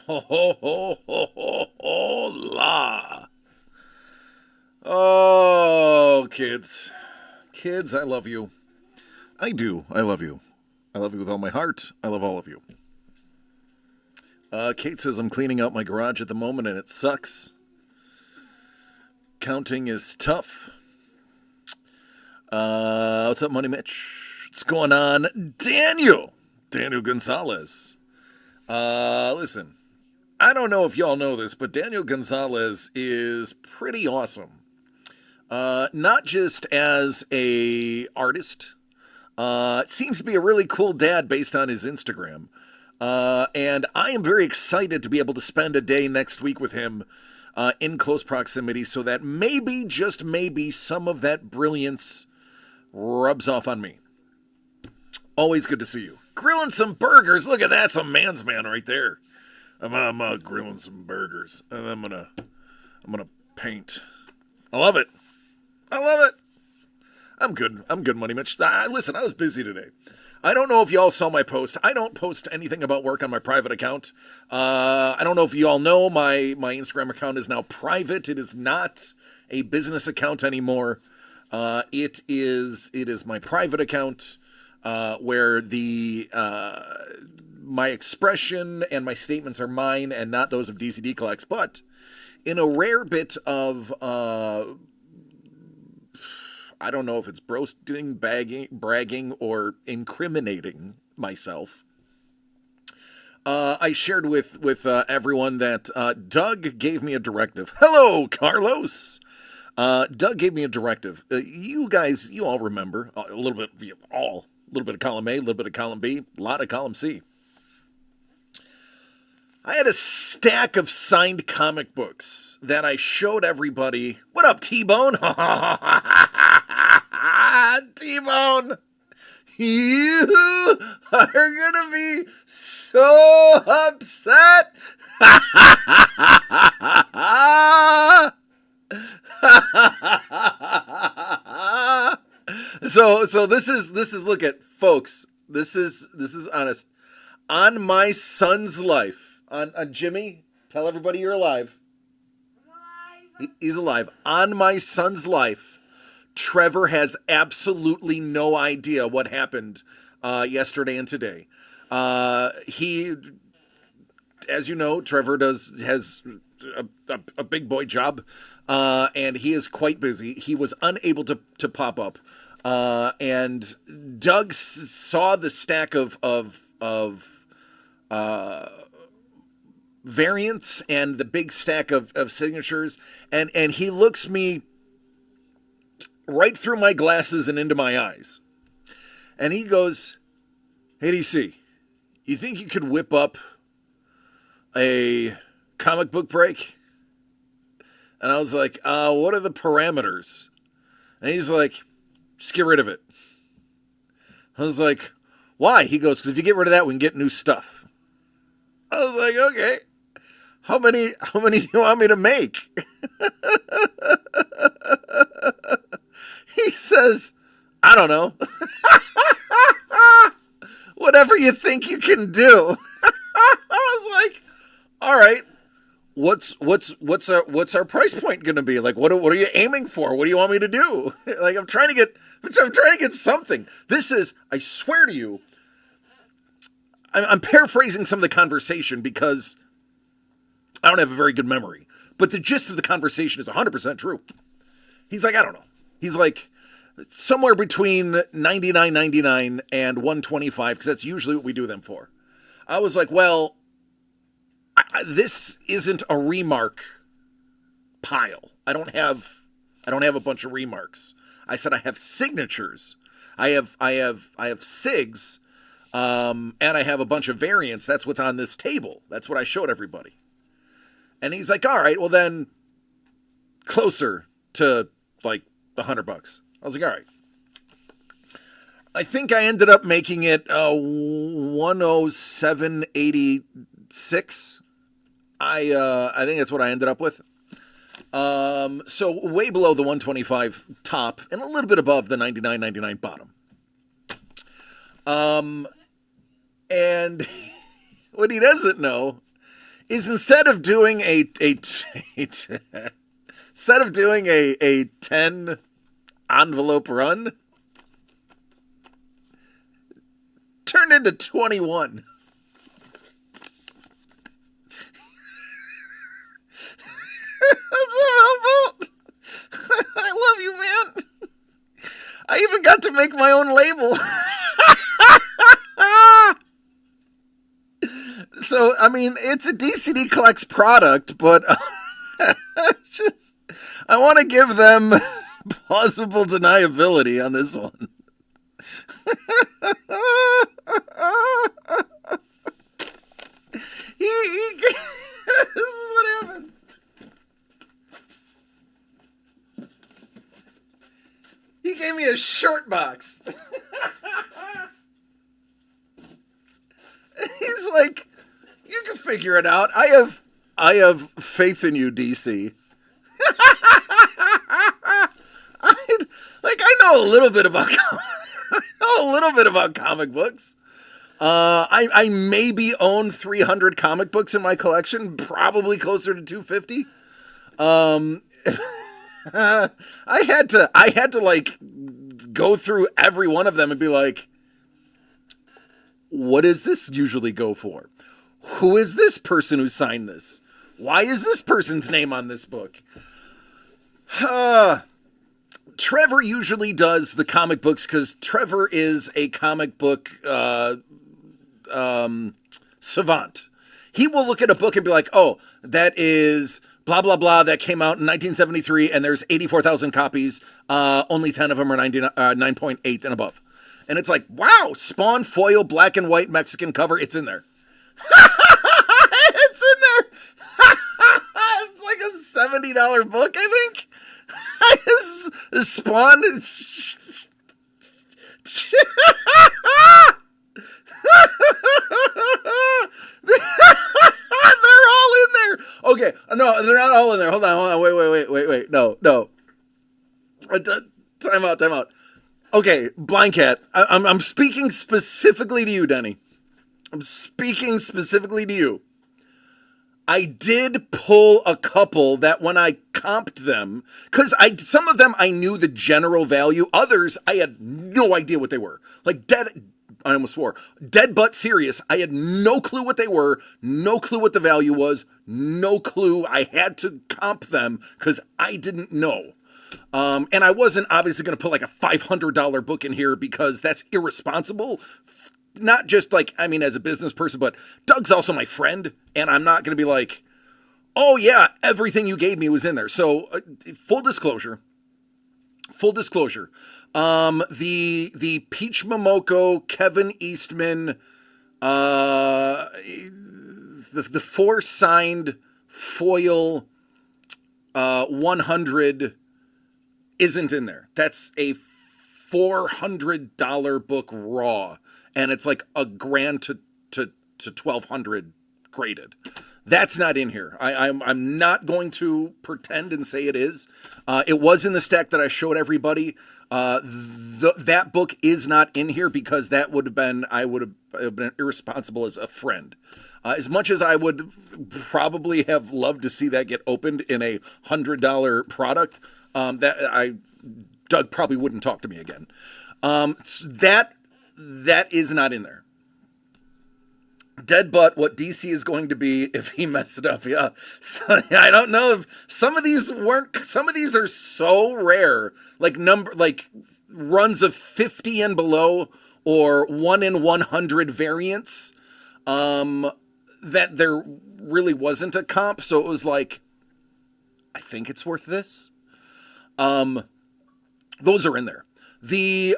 Ho, ho, ho, ho, ho, ho, la. Oh, kids. Kids, I love you. I do. I love you. I love you with all my heart. I love all of you. Kate says I'm cleaning out my garage at the moment and it sucks. Counting is tough. What's up, Money Mitch? What's going on? Daniel Gonzalez. Listen, I don't know if y'all know this, but Daniel Gonzalez is pretty awesome. Not just as a artist. Seems to be a really cool dad based on his Instagram. And I am very excited to be able to spend a day next week with him in close proximity so that maybe, just maybe, some of that brilliance rubs off on me. Always good to see you. Grilling some burgers. Look at that. Some man's man right there. I'm grilling some burgers. And I'm gonna paint. I love it. I love it. I'm good, Money Mitch. Listen, I was busy today. I don't know if y'all saw my post. I don't post anything about work on my private account. I don't know if y'all know my Instagram account is now private. It is not a business account anymore. It is my private account where my expression and my statements are mine and not those of DCD Collects. But in a rare bit of I don't know if it's boasting, bragging, or incriminating myself. I shared with everyone that Doug gave me a directive. Hello, Carlos. Doug gave me a directive. You guys, you all remember a little bit of column A, a little bit of column B, a lot of column C. I had a stack of signed comic books that I showed everybody. What up, T-Bone? T-Bone! You are gonna be so upset! So this is look at folks. This is honest. On my son's life. On Jimmy, tell everybody you're alive. He's alive. On my son's life, Trevor has absolutely no idea what happened yesterday and today. He, as you know, Trevor has a big boy job, and he is quite busy. He was unable to pop up, and Doug saw the stack of variants and the big stack of signatures, and he looks me right through my glasses and into my eyes. And he goes, "Hey, DC, you think you could whip up a comic book break?" And I was like, what are the parameters? And he's like, "Just get rid of it." I was like, "Why?" He goes, "Because if you get rid of that, we can get new stuff." I was like, "Okay. How many do you want me to make?" He says, "I don't know." "Whatever you think you can do." I was like, "All right. What's our price point going to be? Like, what are you aiming for? What do you want me to do?" Like, I'm trying to get something. This is, I swear to you, I'm paraphrasing some of the conversation because I don't have a very good memory. But the gist of the conversation is 100% true. He's like, "I don't know." He's like, somewhere between $99.99 and $125, because that's usually what we do them for. I was like, well, this isn't a remark pile. I don't have a bunch of remarks. I said I have signatures. I have SIGs, and I have a bunch of variants. That's what's on this table. That's what I showed everybody. And he's like, "All right, well then, closer to like $100. I was like, "All right." I think I ended up making it 107.86. I think that's what I ended up with. So way below the 125 top and a little bit above the 99.99 bottom. And what he doesn't know is instead of doing instead of doing a 10 envelope run, turned into 21. I love you, man. I even got to make my own label. So, I mean, it's a DCD Collects product, but just I want to give them plausible deniability on this one. This is what happened. He gave me a short box. He's like, you can figure it out. I have faith in you, DC. I know a little bit about comic books. I maybe own 300 comic books in my collection, probably closer to 250. I had to like go through every one of them and be like, what does this usually go for? Who is this person who signed this? Why is this person's name on this book? Trevor usually does the comic books because Trevor is a comic book savant. He will look at a book and be like, oh, that is blah, blah, blah, that came out in 1973, and there's 84,000 copies. Only 10 of them are 9.8 and above. And it's like, wow, Spawn foil black and white Mexican cover. It's in there. It's in there. It's like a $70 book, I think. Spawn. They're all in there. Okay, no, they're not all in there. Hold on. Wait. No. Time out. Okay, Blind Cat. I'm speaking specifically to you, Denny. I'm speaking specifically to you. I did pull a couple that when I comped them, because some of them I knew the general value. Others, I had no idea what they were. Like I almost swore. Dead But Serious. I had no clue what they were. No clue what the value was. No clue. I had to comp them because I didn't know. And I wasn't obviously going to put like a $500 book in here because that's irresponsible. Not just like, I mean, as a business person, but Doug's also my friend. And I'm not going to be like, oh yeah, everything you gave me was in there. So full disclosure. The Peach Momoko, Kevin Eastman, the 4 signed foil 100 isn't in there. That's a $400 book raw, and it's like $1,000 to $1,200 graded. That's not in here. I'm not going to pretend and say it is. It was in the stack that I showed everybody. That book is not in here because I would have been irresponsible as a friend. As much as I would probably have loved to see that get opened in a $100 product, Doug probably wouldn't talk to me again. That is not in there. Dead Butt, what DC is going to be if he messed it up. Yeah. So, I don't know if some of these are so rare, like runs of 50 and below or 1 in 100 variants, that there really wasn't a comp. So it was like, I think it's worth this. Those are in there. The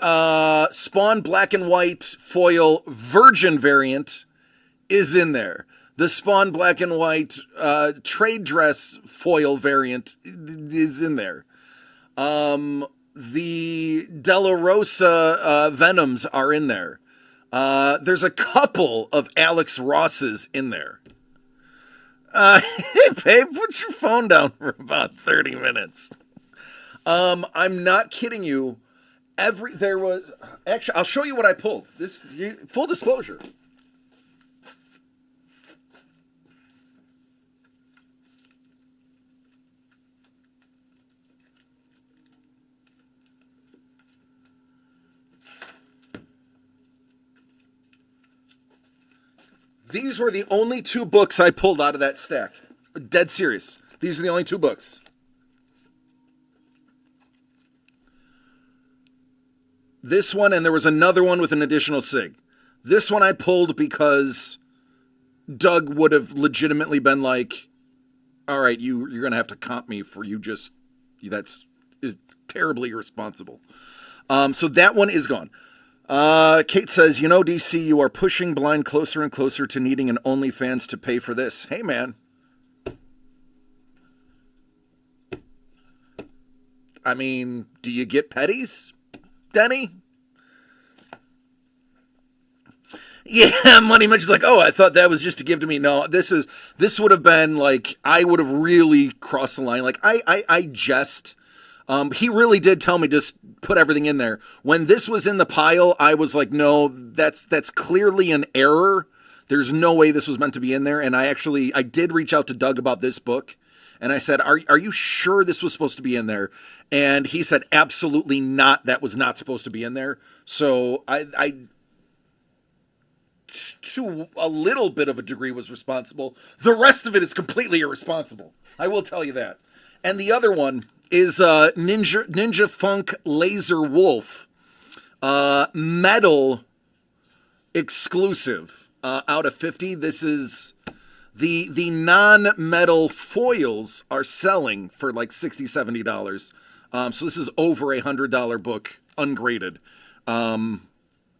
Spawn black and white foil virgin variant is in there. The Spawn black and white trade dress foil variant is in there. The Della Rosa Venoms are in there. There's a couple of Alex Rosses in there. Hey, babe, put your phone down for about 30 minutes. I'm not kidding you. Actually, I'll show you what I pulled. Full disclosure. These were the only two books I pulled out of that stack. Dead serious. These are the only two books. This one, and there was another one with an additional SIG. This one I pulled because Doug would have legitimately been like, all right, you're going to have to comp me for you just, that's is terribly irresponsible. So that one is gone. Kate says, you know, DC, you are pushing Blind closer and closer to needing an OnlyFans to pay for this. Hey, man. I mean, do you get petties, Denny? Yeah, Money Mitch is like, oh, I thought that was just to give to me. No, this would have been like, I would have really crossed the line. Like, I jest. He really did tell me just put everything in there. When this was in the pile, I was like, no, that's clearly an error. There's no way this was meant to be in there. And I did reach out to Doug about this book. And I said, are you sure this was supposed to be in there? And he said, absolutely not. That was not supposed to be in there. So I to a little bit of a degree was responsible. The rest of it is completely irresponsible. I will tell you that. And the other one is Ninja Funk Laser Wolf metal exclusive out of 50. This is the non-metal foils are selling for like $60, $70. So this is over $100 book, ungraded.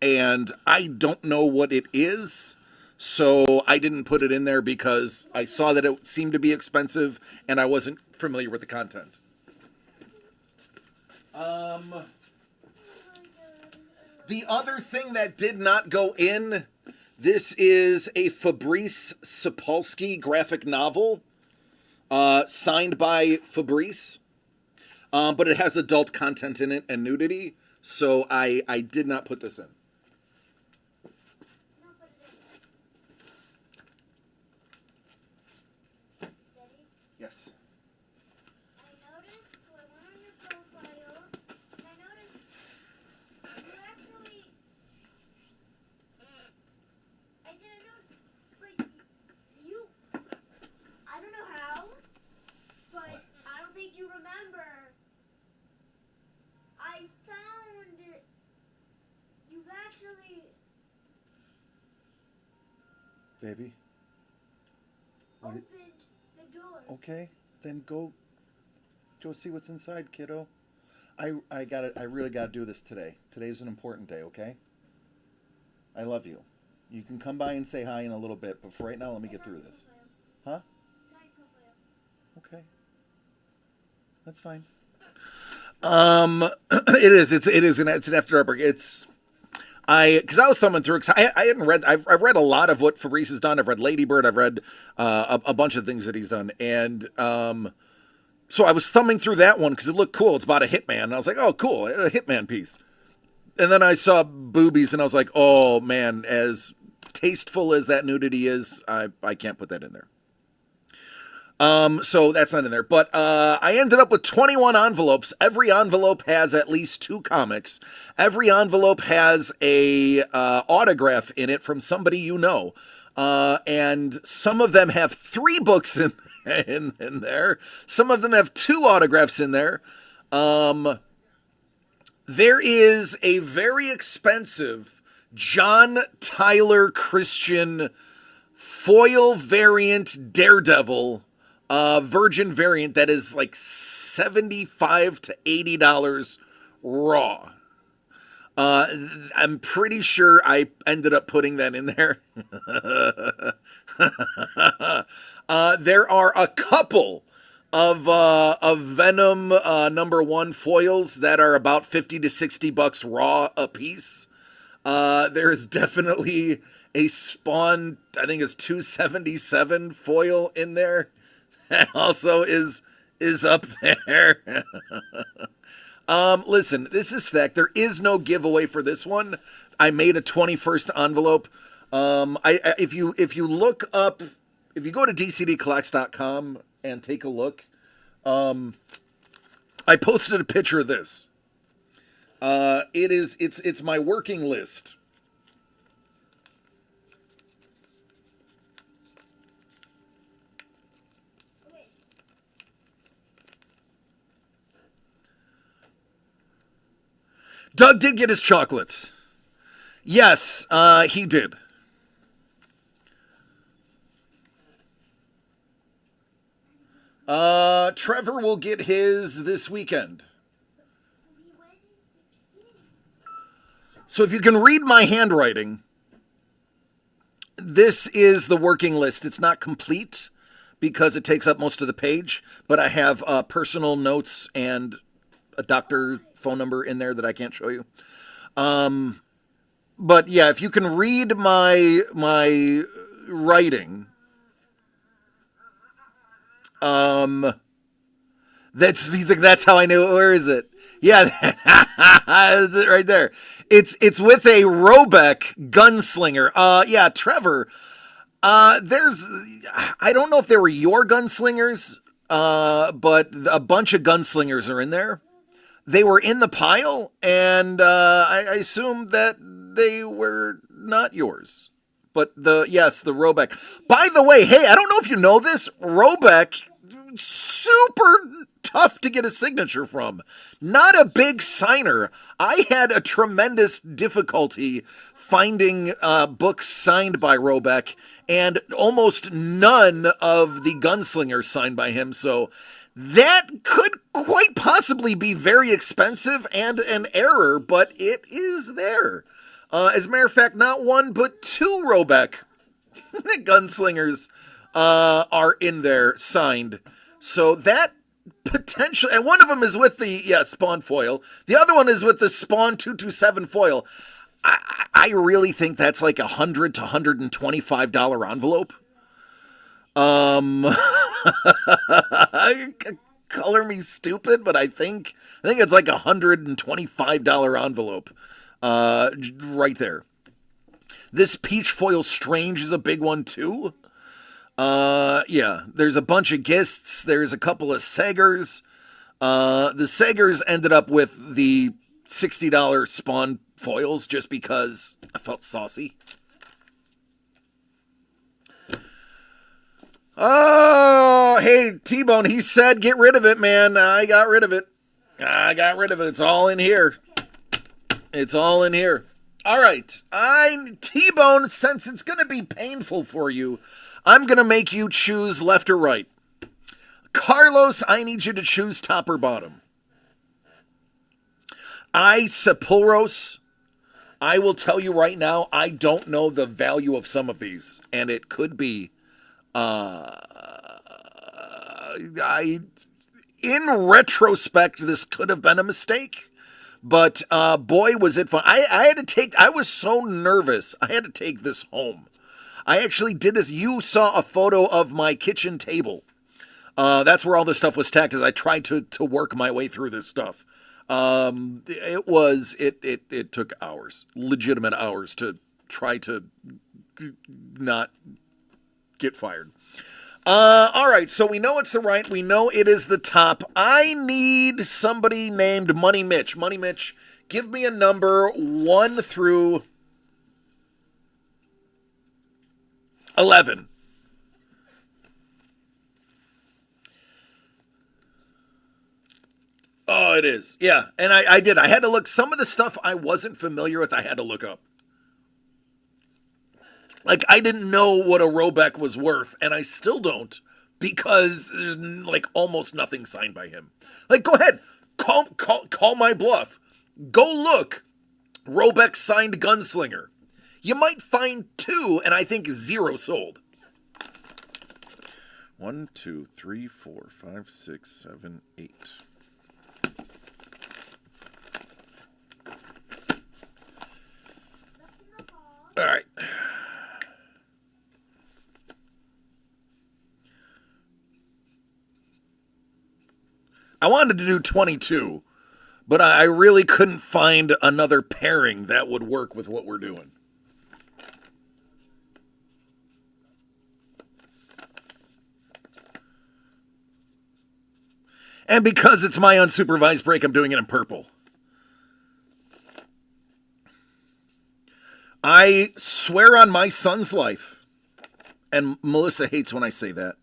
And I don't know what it is, so I didn't put it in there because I saw that it seemed to be expensive and I wasn't familiar with the content. The other thing that did not go in, this is a Fabrice Sapolsky graphic novel, signed by Fabrice, but it has adult content in it and nudity, so I did not put this in. Yes. I noticed when I went on your profile, and I noticed you actually, I didn't know, but you, I don't know how, but I don't think you remember. I found you've actually, Baby? opened the door. Okay, then go see what's inside, kiddo. I really gotta do this today. Today's an important day, okay? I love you. You can come by and say hi in a little bit, but for right now, let me get through this. Huh? Okay. That's fine. It's an after dark. Because I was thumbing through, because I hadn't read, I've read a lot of what Fabrice has done. I've read Lady Bird, I've read a bunch of things that he's done, and so I was thumbing through that one because it looked cool. It's about a hitman, and I was like, oh, cool, a hitman piece. And then I saw boobies, and I was like, oh man, as tasteful as that nudity is, I can't put that in there. So that's not in there, but I ended up with 21 envelopes. Every envelope has at least 2 comics. Every envelope has a autograph in it from somebody you know, and some of them have 3 books in there. Some of them have 2 autographs in there. There is a very expensive John Tyler Christian foil variant Daredevil Virgin variant that is like $75 to $80 raw. I'm pretty sure I ended up putting that in there. There are a couple of Venom #1 foils that are about $50 to $60 raw a piece. There is definitely a Spawn, I think it's 277 foil in there. That also is up there. Listen, this is stacked. There is no giveaway for this one. I made a 21st envelope. If you look up, if you go to dcdcollects.com and take a look, I posted a picture of this. It's my working list Doug did get his chocolate. Yes, he did. Trevor will get his this weekend. So if you can read my handwriting, this is the working list. It's not complete because it takes up most of the page, but I have personal notes and a doctor phone number in there that I can't show you. But yeah, if you can read my writing, he's like, that's how I knew. Where is it? Yeah, that's it right there. It's with a Robeck gunslinger. Yeah, Trevor. I don't know if they were your gunslingers, but a bunch of gunslingers are in there. They were in the pile, and I assumed that they were not yours. But the Robeck. By the way, hey, I don't know if you know this, Robeck, super tough to get a signature from. Not a big signer. I had a tremendous difficulty finding books signed by Robeck, and almost none of the gunslingers signed by him. So that could quite possibly be very expensive and an error, but it is there. As a matter of fact, not one but two Robeck gunslingers are in there signed. So that potential, and one of them is with the Spawn foil. The other one is with the Spawn 227 foil. I really think that's like $100 to $125 envelope. Color me stupid, but I think it's like $125 envelope. Right there. This peach foil strange is a big one too. Yeah, there's a bunch of Gists. There's a couple of Sagers. The Sagers ended up with the $60 Spawn foils just because I felt saucy. Oh, hey, T-Bone, he said get rid of it, man. I got rid of it. It's all in here. It's all in here. All right. T-Bone, since it's going to be painful for you, I'm going to make you choose left or right. Carlos, I need you to choose top or bottom. Sepulros, I will tell you right now, I don't know the value of some of these, and it could be, in retrospect, this could have been a mistake, but boy, was it fun. I was so nervous, I had to take this home. I actually did this. You saw a photo of my kitchen table. That's where all this stuff was stacked as I tried to work my way through this stuff. It took hours, legitimate hours, to try to not get fired. All right, so we know it's the right. We know it is the top. I need somebody named Money Mitch. Money Mitch, give me a number 1 through 11. Oh, it is. Yeah, and I did. I had to look. Some of the stuff I wasn't familiar with, I had to look up. Like, I didn't know what a Robeck was worth, and I still don't, because there's, like, almost nothing signed by him. Like, go ahead. Call my bluff. Go look. Robeck signed Gunslinger. You might find 2, and I think 0 sold. 1, 2, 3, 4, 5, 6, 7, 8. All right. I wanted to do 22, but I really couldn't find another pairing that would work with what we're doing. And because it's my unsupervised break, I'm doing it in purple. I swear on my son's life, and Melissa hates when I say that,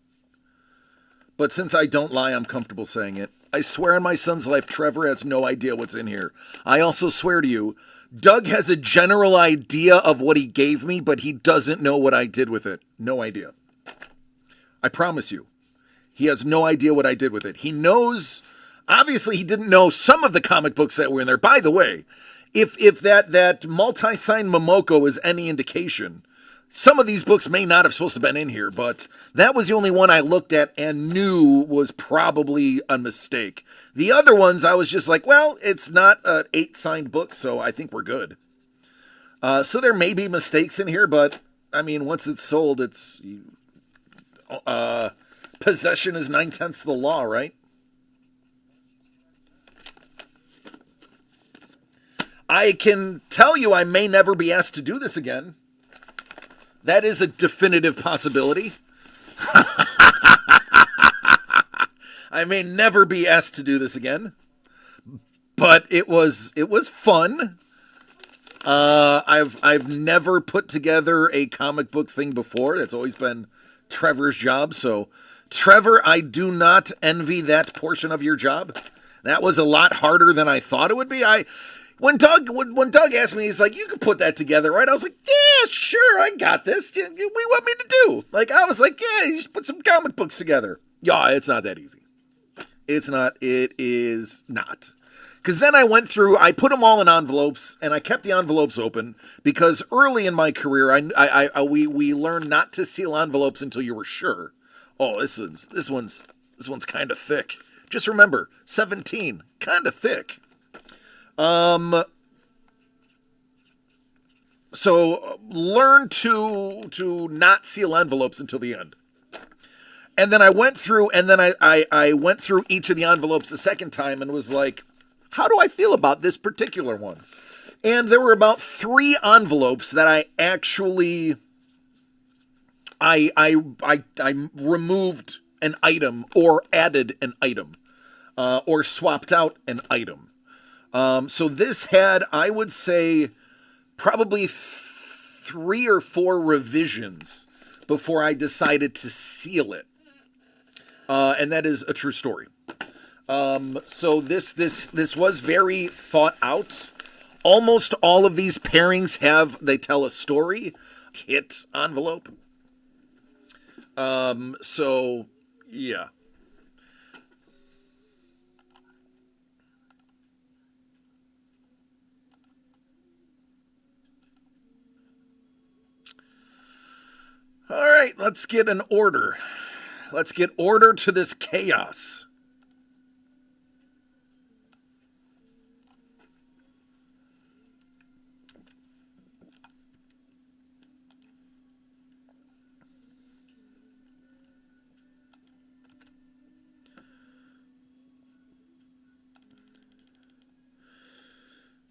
but since I don't lie, I'm comfortable saying it. I swear on my son's life, Trevor has no idea what's in here. I also swear to you, Doug has a general idea of what he gave me, but he doesn't know what I did with it. No idea. I promise you. He has no idea what I did with it. He knows, obviously he didn't know some of the comic books that were in there. By the way, if that multi-sign Momoko is any indication, some of these books may not have supposed to have been in here, but that was the only one I looked at and knew was probably a mistake. The other ones, I was just like, well, it's not an 8-signed book, so I think we're good. So there may be mistakes in here, but, I mean, once it's sold, it's... possession is 9/10 of the law, right? I can tell you I may never be asked to do this again. That is a definitive possibility. I may never be asked to do this again. But it was fun. I've never put together a comic book thing before. That's always been Trevor's job. So, Trevor, I do not envy that portion of your job. That was a lot harder than I thought it would be. When Doug asked me, he's like, "You can put that together, right?" I was like, "Yeah, sure, I got this. What do you want me to do?" Like, I was like, "Yeah, you just put some comic books together." Yeah, it's not that easy. It's not. It is not. Because then I put them all in envelopes, and I kept the envelopes open, because early in my career, we learned not to seal envelopes until you were sure. Oh, this one's kind of thick. Just remember, 17, kind of thick. So learn to not seal envelopes until the end. And then I went through each of the envelopes a second time and was like, how do I feel about this particular one? And there were about 3 envelopes that I actually I removed an item or added an item or swapped out an item. So this had, I would say, probably 3 or 4 revisions before I decided to seal it. And that is a true story. So this was very thought out. Almost all of these pairings they tell a story. Hit envelope. So yeah. All right, let's get an order. Let's get order to this chaos.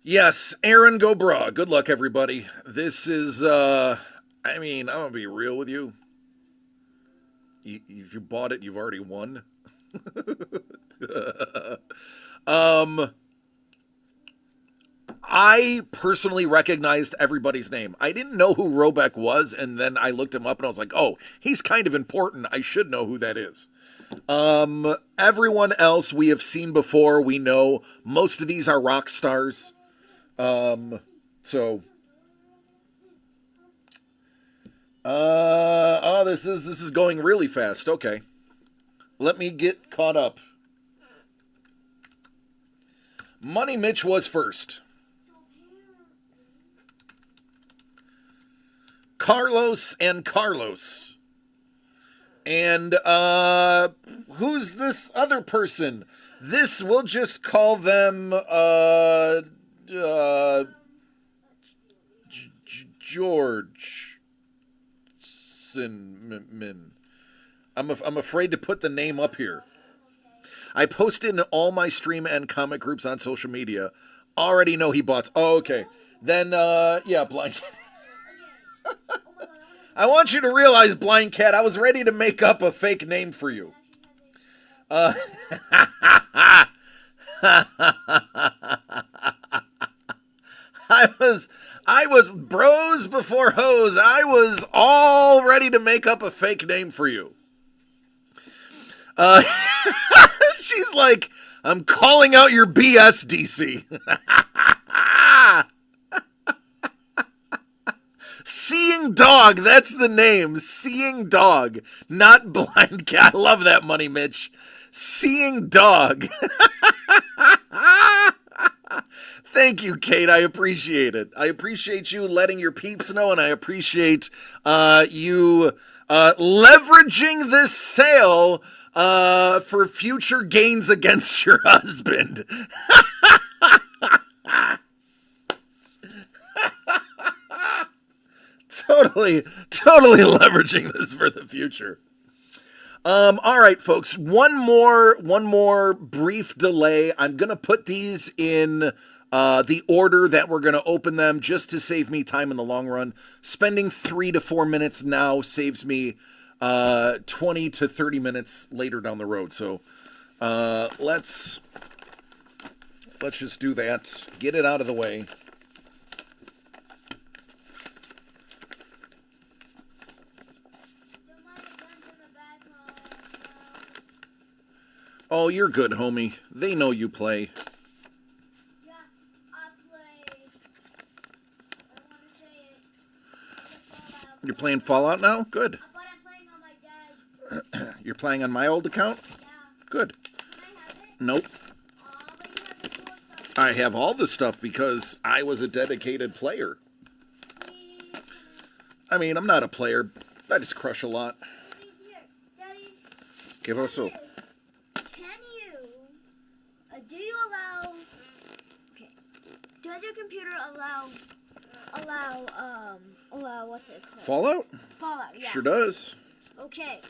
Yes, Aaron Gobra. Good luck, everybody. This is, I mean, I'm going to be real with you. If you bought it, you've already won. I personally recognized everybody's name. I didn't know who Robeck was, and then I looked him up and I was like, oh, he's kind of important. I should know who that is. Everyone else we have seen before, we know. Most of these are rock stars. This is going really fast. Okay. Let me get caught up. Money Mitch was first. Carlos and Carlos. And, who's this other person? We'll just call them, George Sinmin. I'm afraid to put the name up here. I posted in all my stream and comic groups on social media. Already know he bought. Oh, okay. Then, yeah, Blind Cat. I want you to realize, Blind Cat, I was ready to make up a fake name for you. I was bros before hoes. I was all ready to make up a fake name for you. She's like, I'm calling out your BS, DC. Seeing Dog, that's the name. Seeing Dog, not Blind Cat. I love that, Money Mitch. Seeing Dog. Thank you, Kate. I appreciate it. I appreciate you letting your peeps know, and I appreciate you leveraging this sale for future gains against your husband. Totally leveraging this for the future. All right, folks. One more brief delay. I'm gonna put these in the order that we're gonna open them, just to save me time in the long run. Spending 3 to 4 minutes now saves me 20 to 30 minutes later down the road. So let's just do that. Get it out of the way. Oh, you're good, homie. They know you play. Yeah, I play. I don't want to say it. Fallout. You're playing Fallout now? Good. But I'm playing on my dad's. You're playing on my old account? Yeah. Good. Can I have it? Nope. But you have the cool stuff. I have all the stuff because I was a dedicated player. Please. I mean, I'm not a player. I just crush a lot. Here, Daddy. Okay, also. Can you? Do you allow? Okay. Does your computer allow what's it called? Fallout? Fallout. Yeah. Sure does. Okay.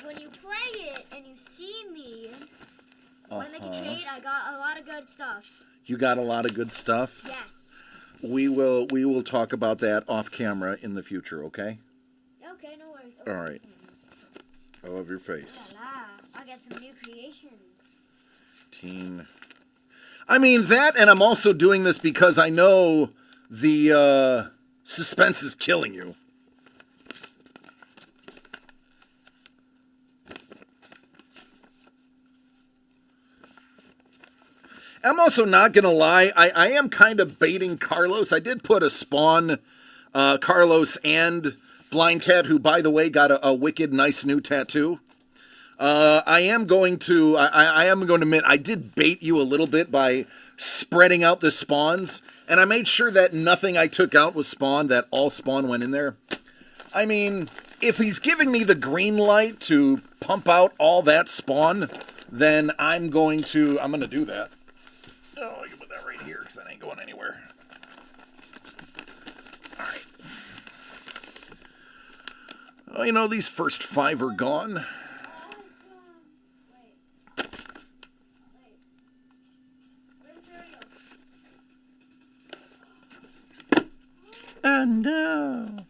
When you play it and you see me, want to make a trade? I got a lot of good stuff. You got a lot of good stuff. Yes. We will talk about that off camera in the future, okay? Okay, no worries. All right. I love your face. I'll get some new creations. I mean, that, and I'm also doing this because I know the suspense is killing you. I'm also not going to lie. I am kind of baiting Carlos. I did put a spawn Carlos and Blind Cat, who, by the way, got a wicked nice new tattoo. I am going to admit I did bait you a little bit by spreading out the spawns, and I made sure that nothing I took out was spawned, that all spawn went in there. I mean, if he's giving me the green light to pump out all that spawn, then I'm going to do that. Oh, I can put that right here because that ain't going anywhere. All right. Oh, you know, these first 5 are gone. Oh, no.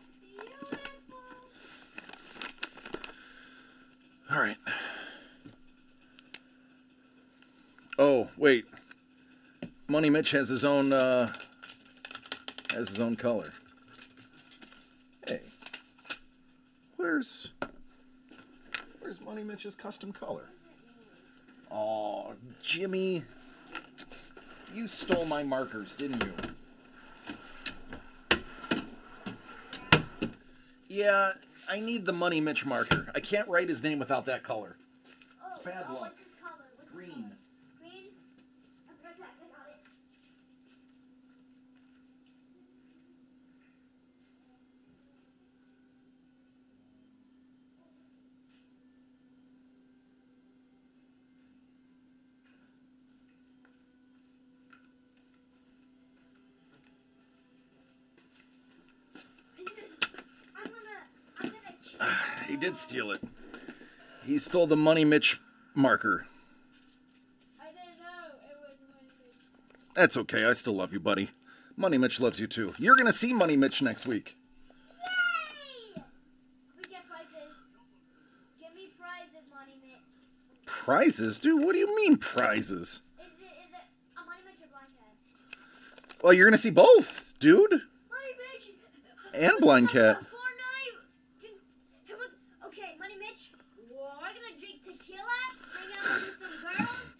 All right. Oh, wait. Money Mitch has his own color. Hey. Where's Money Mitch's custom color? Oh, Jimmy. You stole my markers, didn't you? Yeah, I need the Money Mitch marker. I can't write his name without that color. It's bad luck. What's this color? Green. Green? I got it. He did steal it. He stole the Money Mitch marker. I didn't know it was Money Mitch. That's okay. I still love you, buddy. Money Mitch loves you too. You're going to see Money Mitch next week. Yay! We get prizes. Give me prizes, Money Mitch. Prizes? Dude, what do you mean prizes? Is it a Money Mitch or Blind Cat? Well, you're going to see both, dude. Money Mitch! And Blind Cat. Okay, Money Mitch, we're gonna drink tequila, hang out with some girls,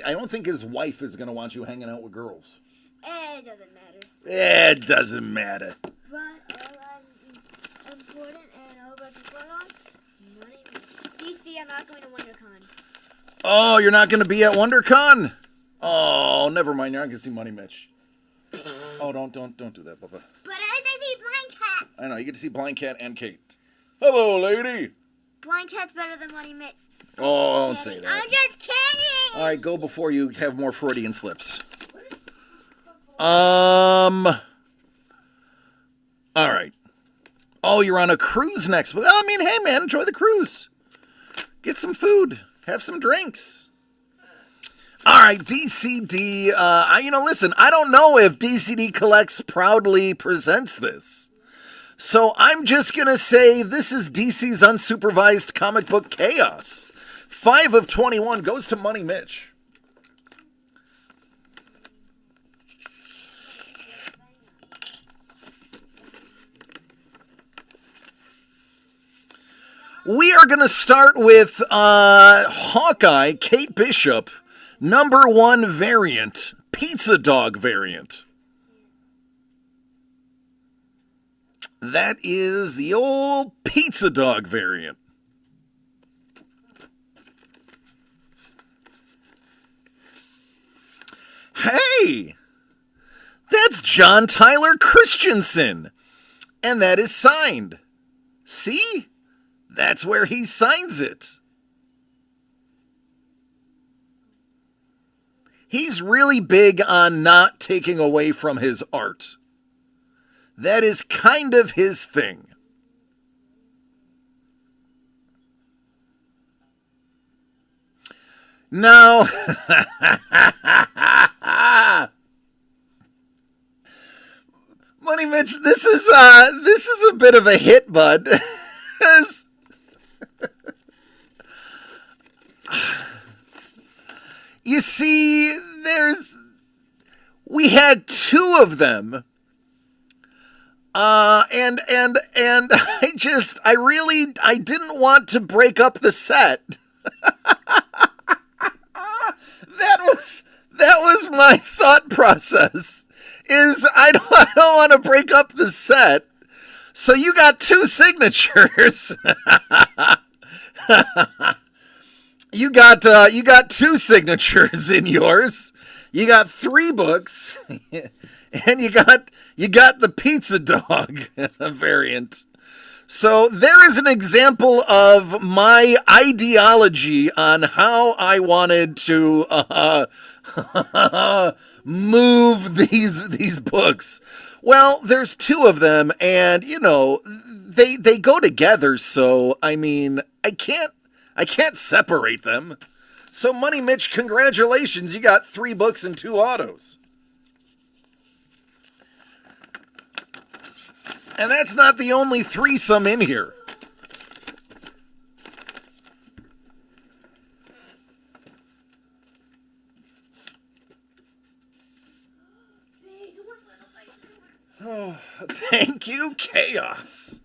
I don't think his wife is gonna want you hanging out with girls. It doesn't matter. It doesn't matter. But all I'm important and all about the on money. DC, I'm not going to WonderCon. Oh, you're not gonna be at WonderCon? Oh, never mind. You're not gonna see Money Mitch. Oh, don't do that, Bubba. But I see Blind Cat. I know, you get to see Blind Cat and Kate. Hello, lady. Blind Cat's better than Money Mitch. Oh, don't say that. I'm just kidding. All right, go before you have more Freudian slips. All right. Oh, you're on a cruise next. Well, I mean, hey, man, enjoy the cruise. Get some food. Have some drinks. All right, DCD. Listen, I don't know if DCD Collects proudly presents this. So I'm just going to say this is DC's Unsupervised Comic Book Chaos. 5 of 21 goes to Money Mitch. We are going to start with Hawkeye, Kate Bishop, #1 variant, Pizza Dog variant. That is the old Pizza Dog variant. Hey! That's John Tyler Christensen. And that is signed. See? That's where he signs it. He's really big on not taking away from his art. That is kind of his thing. Now, Money Mitch, this is a bit of a hit, bud. You see, we had 2 of them. And I didn't want to break up the set. That was my thought process, is I don't want to break up the set. So you got 2 signatures. You got 2 signatures in yours. You got 3 books, and you got the Pizza Dog variant. So there is an example of my ideology on how I wanted to move these books. Well, there's 2 of them, and they go together. So I mean, I can't separate them. So Money Mitch, congratulations, you got 3 books and 2 autos. And that's not the only threesome in here. Oh, thank you, Chaos.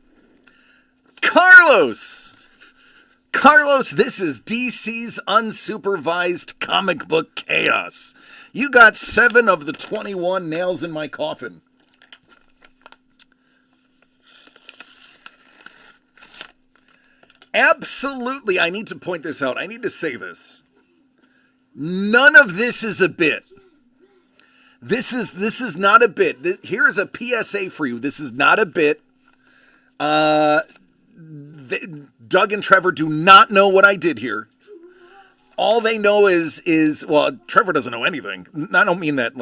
Carlos, this is DC's Unsupervised Comic Book Chaos. You got 7 of the 21 nails in my coffin. Absolutely, I need to point this out. I need to say this. None of this is a bit. This is not a bit. Here's a PSA for you. This is not a bit. Doug and Trevor do not know what I did here. All they know is well, Trevor doesn't know anything. I don't mean that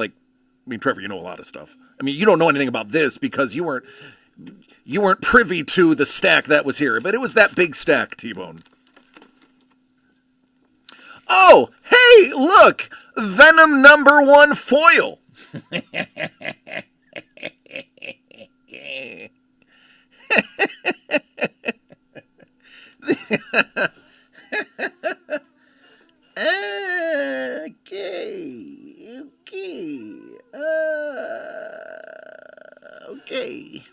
Trevor, you know a lot of stuff. I mean, you don't know anything about this because you weren't privy to the stack that was here, but it was that big stack, T-Bone. Oh, hey, look! Venom #1 foil. Okay.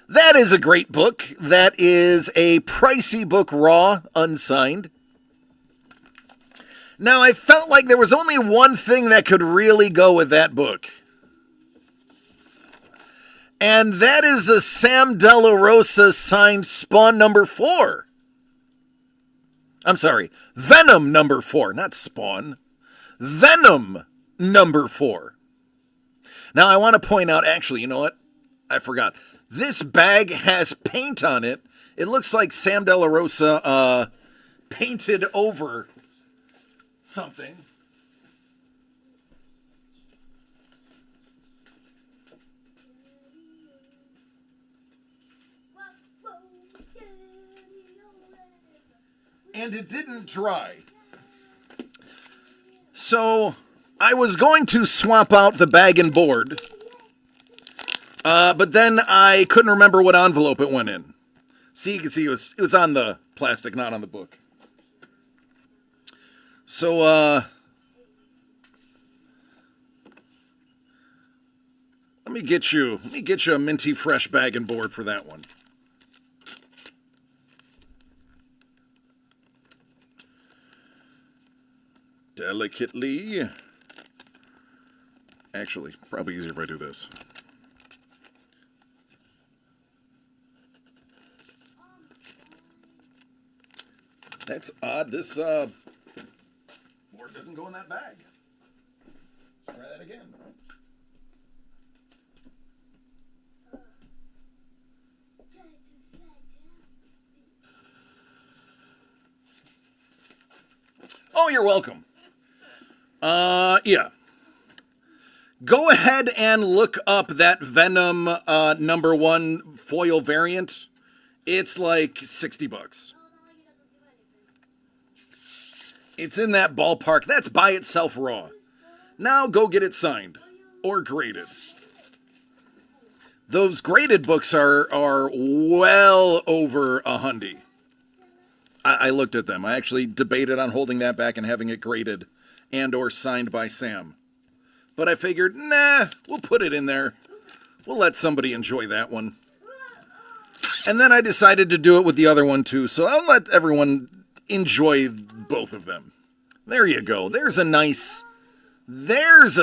That is a great book. That is a pricey book, raw, unsigned. Now, I felt like there was only one thing that could really go with that book. And that is a Sam De La Rosa signed Spawn number 4. I'm sorry, Venom number 4, not Spawn. Venom number 4. Now, I want to point out, actually, you know what? I forgot. This bag has paint on it. It looks like Sam De La Rosa painted over something. And it didn't dry. So I was going to swap out the bag and board, but then I couldn't remember what envelope it went in. See, you can see it was on the plastic, not on the book. So let me get you a minty fresh bag and board for that one. Delicately. Actually, probably easier if I do this. That's odd. This board doesn't go in that bag. Let's try that again. Oh, you're welcome. Yeah. Go ahead and look up that Venom number 1 foil variant. It's like $60. It's in that ballpark. That's by itself raw. Now go get it signed or graded. Those graded books are well over $100. I looked at them. I actually debated on holding that back and having it graded and or signed by Sam. But I figured, nah, we'll put it in there. We'll let somebody enjoy that one. And then I decided to do it with the other one too, so I'll let everyone enjoy both of them. There you go. There's a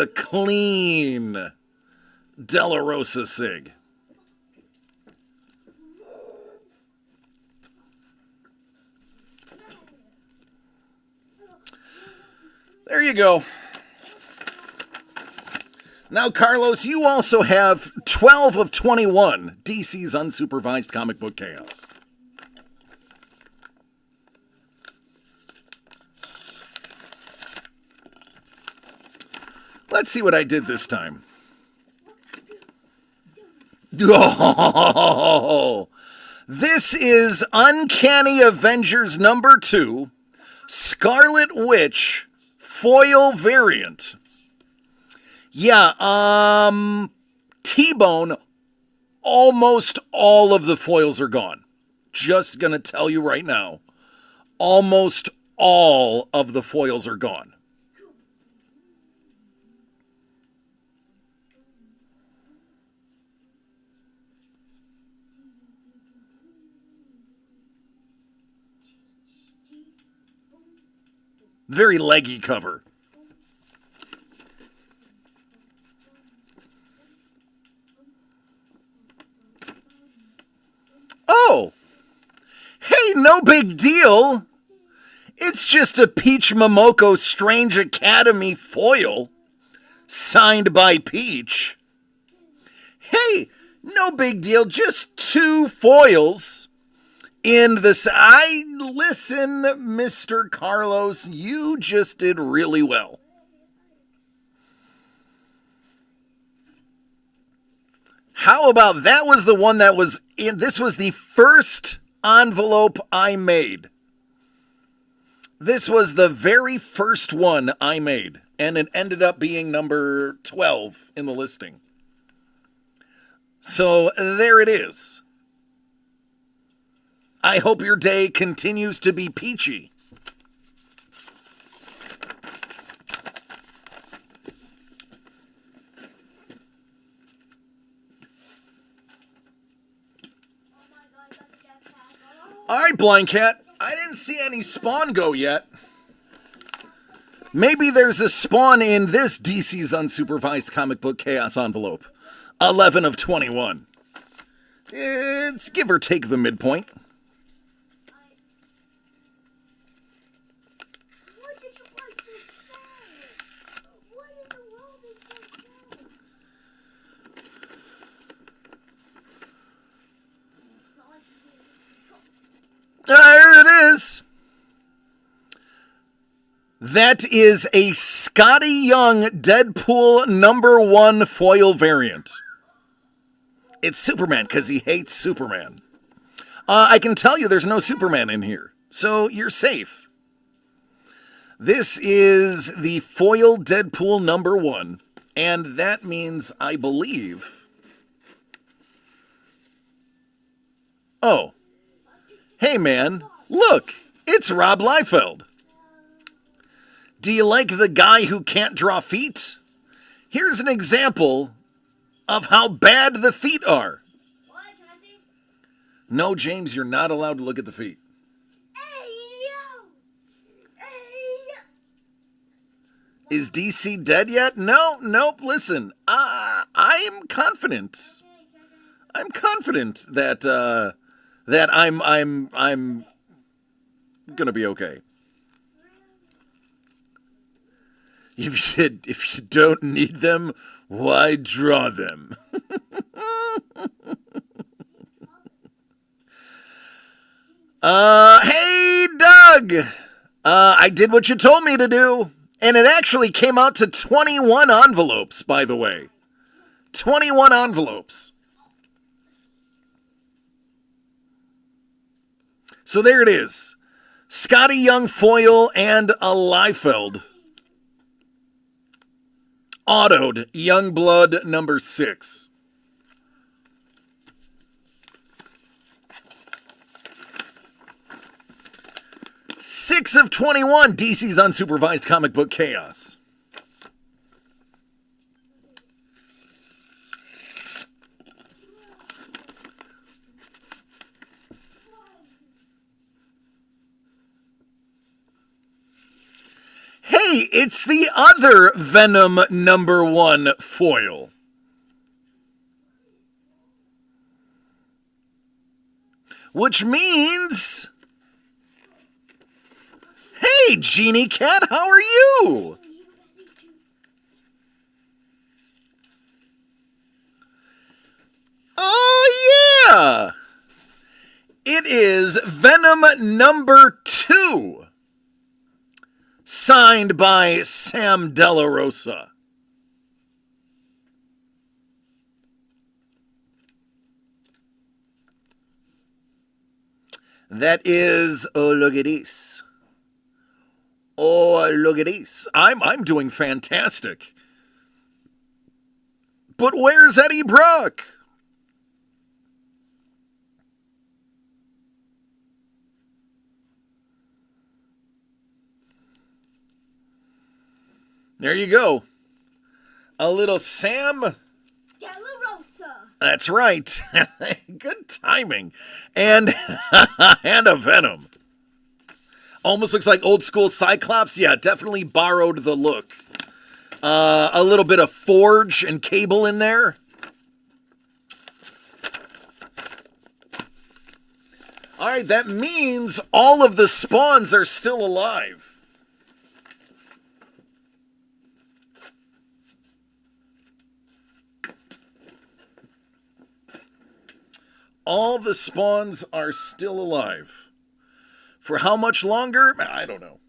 clean De La Rosa Sig. There you go. Now, Carlos, you also have 12 of 21 DC's Unsupervised Comic Book Chaos. Let's see what I did this time. Oh, this is Uncanny Avengers number 2, Scarlet Witch foil variant. Yeah, T-Bone, almost all of the foils are gone. Just gonna tell you right now, almost all of the foils are gone. Very leggy cover. Oh! Hey, no big deal! It's just a Peach Momoko Strange Academy foil, signed by Peach. Hey, no big deal, just 2 foils. In this, listen, Mr. Carlos, you just did really well. How about that was the one that was in, this was the first envelope I made. This was the very first one I made, and it ended up being number 12 in the listing. So there it is. I hope your day continues to be peachy. All right, Blind Cat. I didn't see any Spawn go yet. Maybe there's a spawn in this DC's Unsupervised comic book chaos envelope. 11 of 21. It's give or take the midpoint. What did you want to say? What in the world did you say? There it is. That is a Scotty Young Deadpool #1 foil variant. It's Superman because he hates Superman. I can tell you there's no Superman in here, so you're safe. This is the foil Deadpool #1, and that means, I believe... Oh. Hey man, look, it's Rob Liefeld. Do you like the guy who can't draw feet? Here's an example of how bad the feet are. What? Can I see? No, James, you're not allowed to look at the feet. Hey, yo! Hey! Is DC dead yet? Nope, listen. I'm confident. I'm confident that I'm gonna be okay. If you don't need them, why draw them? Hey, Doug! I did what you told me to do, and it actually came out to 21 envelopes, by the way. 21 envelopes. So there it is. Scotty Young foil and a Liefeld. Autoed Youngblood #6. Six of 21 DC's Unsupervised comic book chaos. Hey, it's the other Venom #1 foil. Which means... Hey, Genie Cat, how are you? Oh, yeah! It is Venom #2. Signed by Sam Della Rosa. That is, oh, look at this. Oh, look at this. I'm doing fantastic. But where's Eddie Brock? There you go. A little Sam Della Rosa. That's right. Good timing. And and a Venom. Almost looks like old school Cyclops. Yeah, definitely borrowed the look. A little bit of Forge and Cable in there. All right, that means all of the spawns are still alive. All the spawns are still alive. For how much longer? I don't know.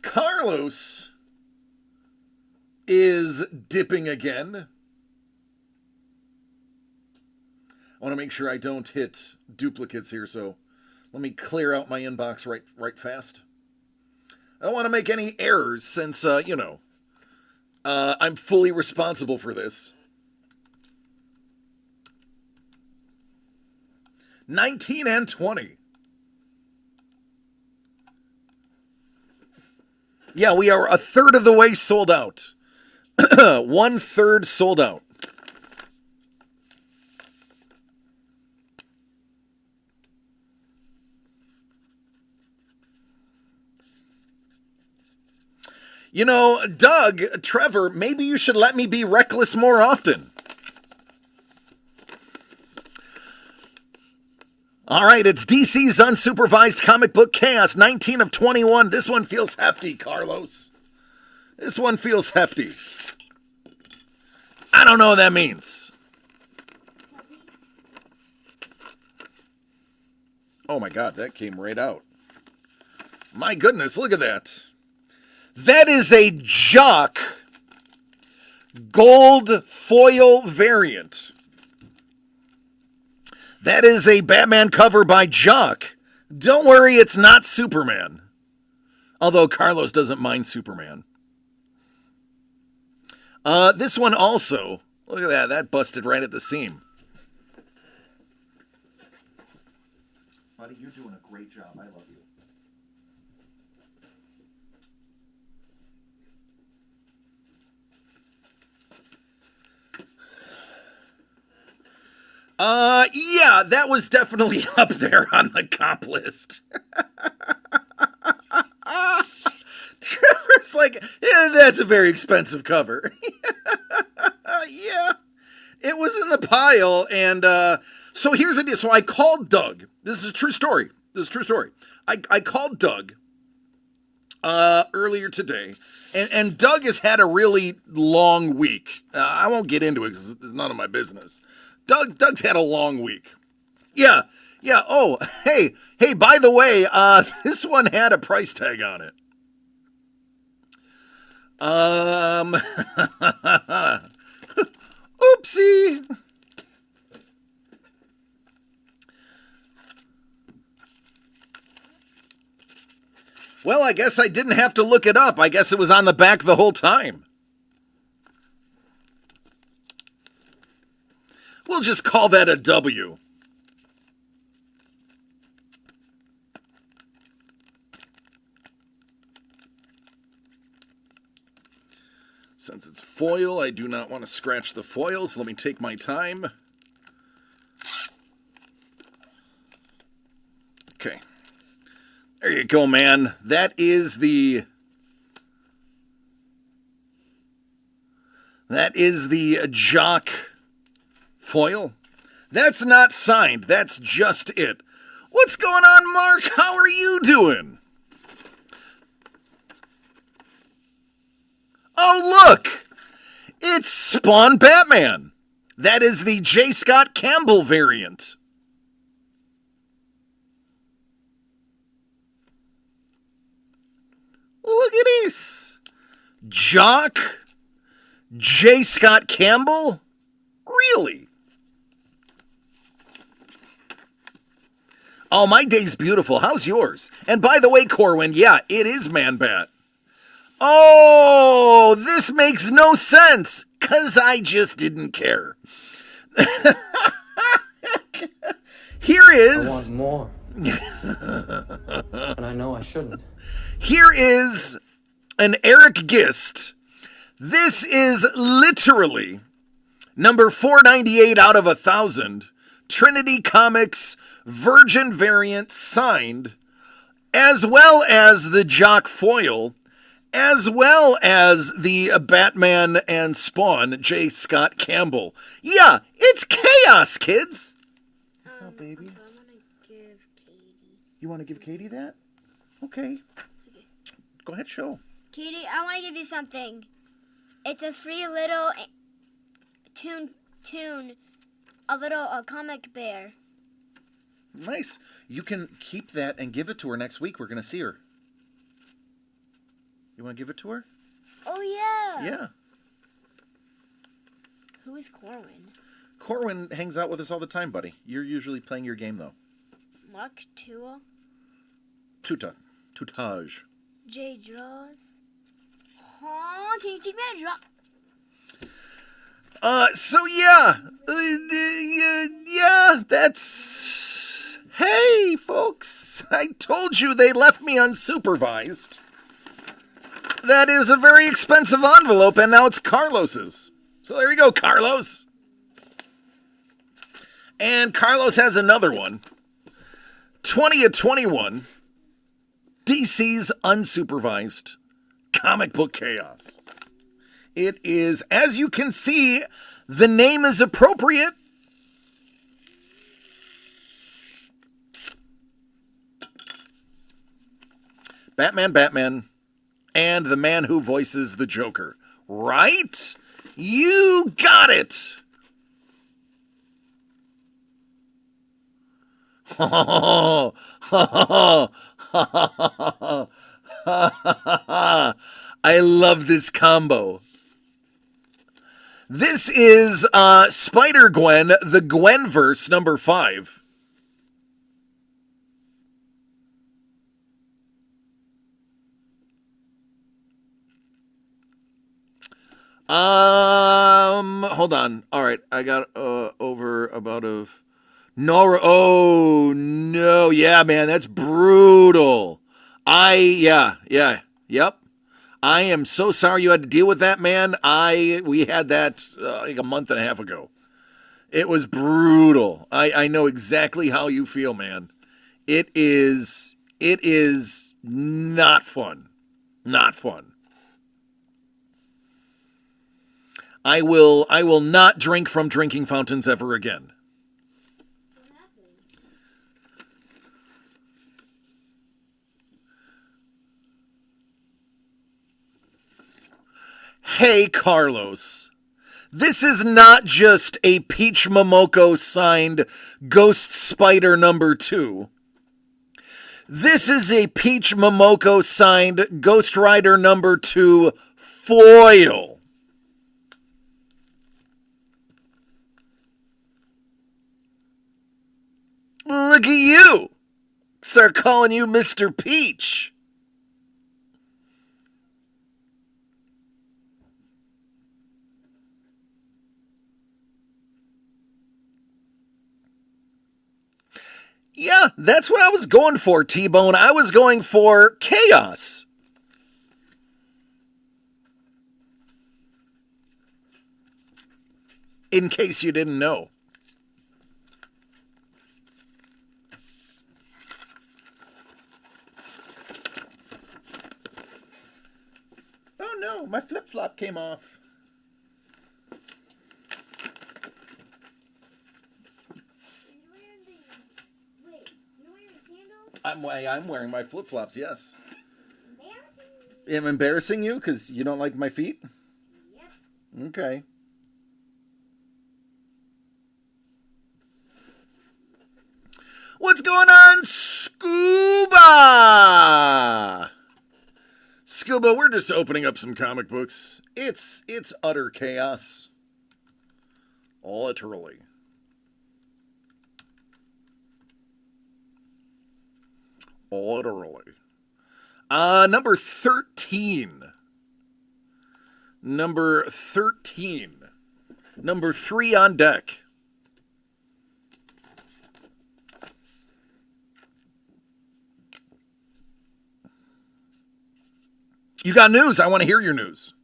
Carlos is dipping again. I want to make sure I don't hit duplicates here, so let me clear out my inbox right fast. I don't want to make any errors since, I'm fully responsible for this. 19 and 20. Yeah, we are a third of the way sold out. 1/3 sold out. You know, Doug, Trevor, maybe you should let me be reckless more often. All right, it's DC's Unsupervised Comic Book Chaos, 19 of 21. This one feels hefty, Carlos. This one feels hefty. I don't know what that means. Oh my God, that came right out. My goodness, look at that. That is a Jock gold foil variant. That is a Batman cover by Jock. Don't worry, it's not Superman. Although Carlos doesn't mind Superman. This one also, look at that, that busted right at the seam. Buddy, you're doing a great job. I love you. Yeah, that was definitely up there on the comp list. Trevor's like, that's a very expensive cover. Yeah, it was in the pile, and so here's the deal. So I called Doug. This is a true story. I called Doug earlier today, and Doug has had a really long week. I won't get into it because it's none of my business. Doug's had a long week. Yeah. Oh, hey, by the way, this one had a price tag on it. Oopsie. Well, I guess I didn't have to look it up. I guess it was on the back the whole time. We'll just call that a W. Since it's foil, I do not want to scratch the foil, so let me take my time. Okay. There you go, man. That is the Jock foil. That's not signed. That's just it. What's going on, Mark? How are you doing? Oh, look! It's Spawn Batman. That is the J. Scott Campbell variant. Look at this. Jock? J. Scott Campbell? Really? Oh, my day's beautiful. How's yours? And by the way, Corwin, yeah, it is Man-Bat. Oh, this makes no sense, 'cause I just didn't care. Here is... I want more. And I know I shouldn't. Here is an Eric Gist. This is literally number 498 out of 1,000. Trinity Comics Virgin variant signed, as well as the Jock foil, as well as the Batman and Spawn J. Scott Campbell. Yeah, it's chaos, kids. What's up, baby? I want to give Katie. You want to give Katie that? Okay. Go ahead, show. Katie, I want to give you something. It's a free little a comic bear. Nice. You can keep that and give it to her next week. We're going to see her. You want to give it to her? Oh, yeah. Yeah. Who is Corwin? Corwin hangs out with us all the time, buddy. You're usually playing your game, though. Mark Tua. Tutage. Jay draws. Huh? Can you teach me how to draw? So yeah. Yeah, that's... Hey, folks. I told you they left me unsupervised. That is a very expensive envelope, and now it's Carlos's. So there you go, Carlos. And Carlos has another one. 20 of 21. DC's Unsupervised Comic Book Chaos. It is, as you can see, the name is appropriate. Batman, and the man who voices the Joker. Right? You got it! I love this combo. This is Spider-Gwen, the Gwenverse, number 5. Hold on. All right, I got over about of Nora. Oh no, yeah, man, that's brutal. Yep. I am so sorry you had to deal with that, man. We had that like a month and a half ago. It was brutal. I know exactly how you feel, man. It is not fun. Not fun. I will not drink from drinking fountains ever again. Hey, Carlos. This is not just a Peach Momoko signed Ghost Spider number 2. This is a Peach Momoko signed Ghost Rider number 2 foil. Look at you. Start calling you Mr. Peach. Yeah, that's what I was going for, T-Bone. I was going for chaos. In case you didn't know. Oh no, my flip-flop came off. I'm wearing my flip-flops, yes. Am I embarrassing you because you don't like my feet? Yep. Okay. What's going on, Scuba? Scuba, we're just opening up some comic books. It's utter chaos. Literally. Literally. Number 13. Number 13. Number 3 on deck. You got news. I want to hear your news.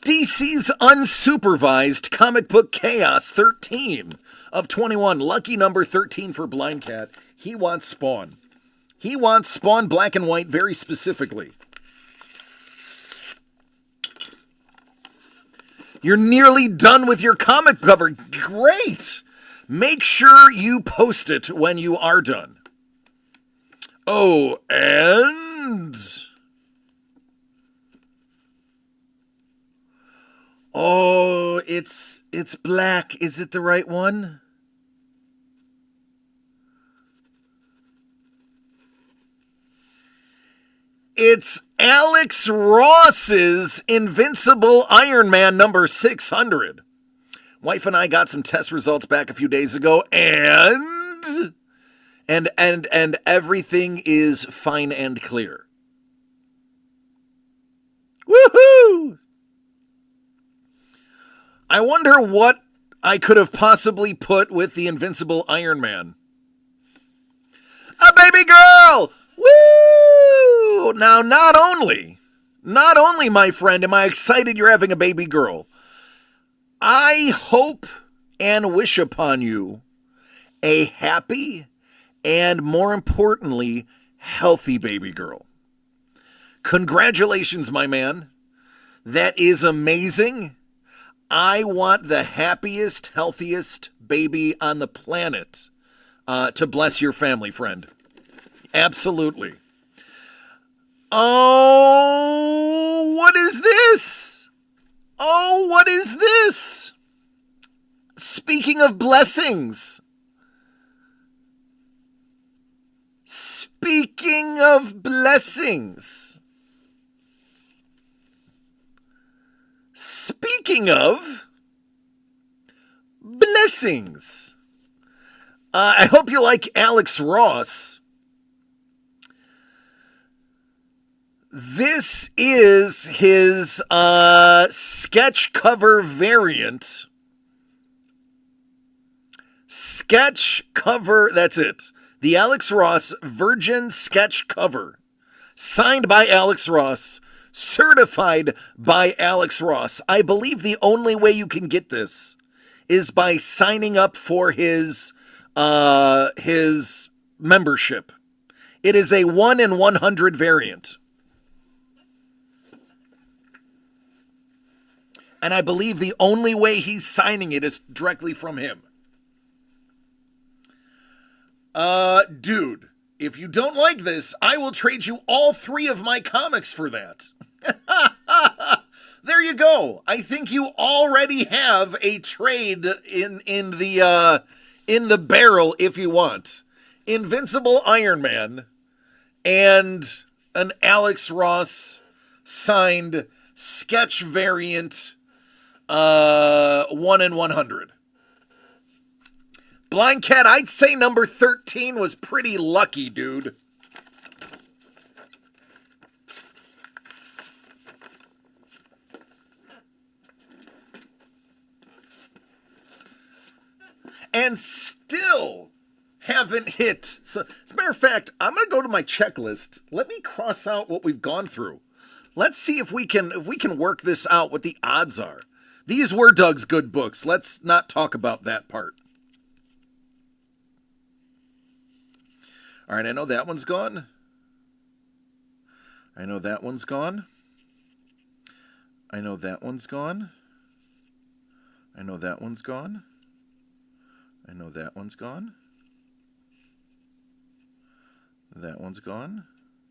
DC's Unsupervised Comic Book Chaos 13 of 21. Lucky number 13 for Blind Cat. He wants Spawn. He wants Spawn black and white very specifically. You're nearly done with your comic cover. Great! Make sure you post it when you are done. Oh, and... oh, it's black. Is it the right one? It's Alex Ross's Invincible Iron Man number 600. Wife and I got some test results back a few days ago, and everything is fine and clear. Woohoo! I wonder what I could have possibly put with the Invincible Iron Man. A baby girl! Woo! Now, not only, my friend, am I excited you're having a baby girl, I hope and wish upon you a happy and more importantly, healthy baby girl. Congratulations, my man. That is amazing. I want the happiest, healthiest baby on the planet to bless your family, friend. Absolutely. Oh, what is this? Oh, what is this? Speaking of blessings. Speaking of blessings. Speaking of blessings. I hope you like Alex Ross. This is his sketch cover variant. Sketch cover, that's it. The Alex Ross Virgin sketch cover. Signed by Alex Ross. Certified by Alex Ross. I believe the only way you can get this is by signing up for his membership. It is a 1 in 100 variant. And I believe the only way he's signing it is directly from him. Dude, if you don't like this, I will trade you all 3 of my comics for that. There you go. I think you already have a trade in the barrel if you want. Invincible Iron Man and an Alex Ross signed sketch variant 1 in 100. Blind Cat, I'd say number 13 was pretty lucky, dude. And still haven't hit. So, as a matter of fact, I'm going to go to my checklist. Let me cross out what we've gone through. Let's see if we can work this out, what the odds are. These were Doug's good books. Let's not talk about that part. All right, I know that one's gone. I know that one's gone. I know that one's gone. I know that one's gone. I know that one's gone. That one's gone.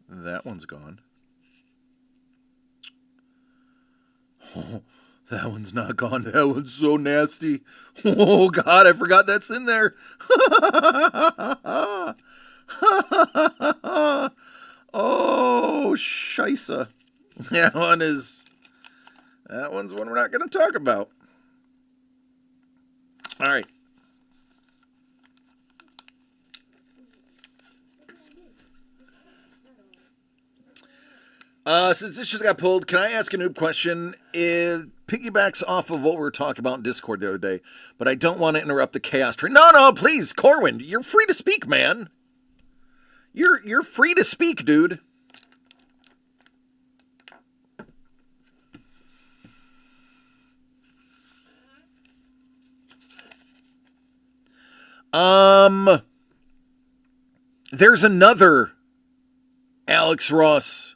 That one's gone. Oh, that one's not gone. That one's so nasty. Oh, God, I forgot that's in there. Oh, scheisse. That one's one we're not going to talk about. All right. Since this just got pulled, can I ask a noob question? It piggybacks off of what we were talking about in Discord the other day, but I don't want to interrupt the chaos train. No, please, Corwin, you're free to speak, man. You're free to speak, dude. There's another Alex Ross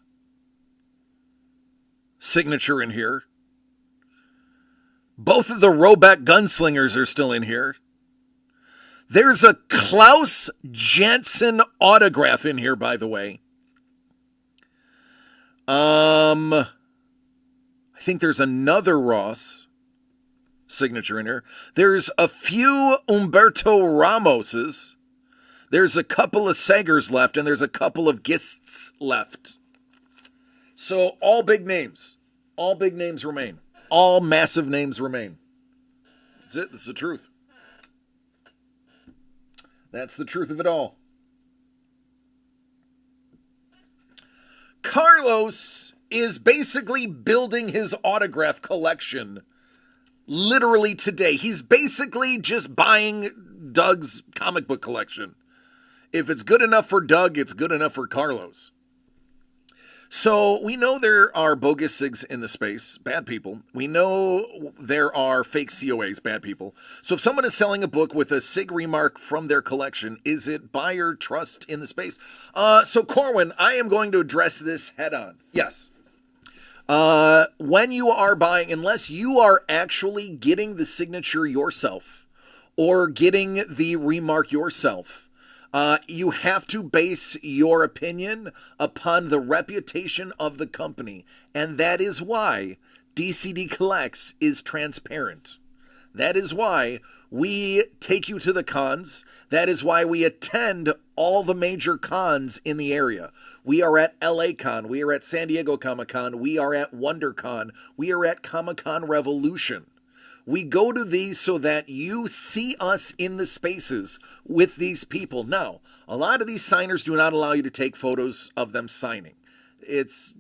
signature in here. Both of the Roback Gunslingers are still in here. There's a Klaus Janson autograph in here, by the way. I think there's another Ross signature in here. There's a few Humberto Ramoses. There's a couple of Sagers left, and there's a couple of Gists left. So all big names. All big names remain. All massive names remain. That's it. That's the truth. That's the truth of it all. Carlos is basically building his autograph collection literally today. He's basically just buying Doug's comic book collection. If it's good enough for Doug, it's good enough for Carlos. So we know there are bogus SIGs in the space, bad people. We know there are fake COAs, bad people. So if someone is selling a book with a SIG remark from their collection, is it buyer trust in the space? So Corwin, I am going to address this head on. Yes. When you are buying, unless you are actually getting the signature yourself or getting the remark yourself, you have to base your opinion upon the reputation of the company. And that is why DCD Collects is transparent. That is why we take you to the cons. That is why we attend all the major cons in the area. We are at LA Con. We are at San Diego Comic Con. We are at WonderCon. We are at Comic Con Revolution. We go to these so that you see us in the spaces with these people. Now, a lot of these signers do not allow you to take photos of them signing. It's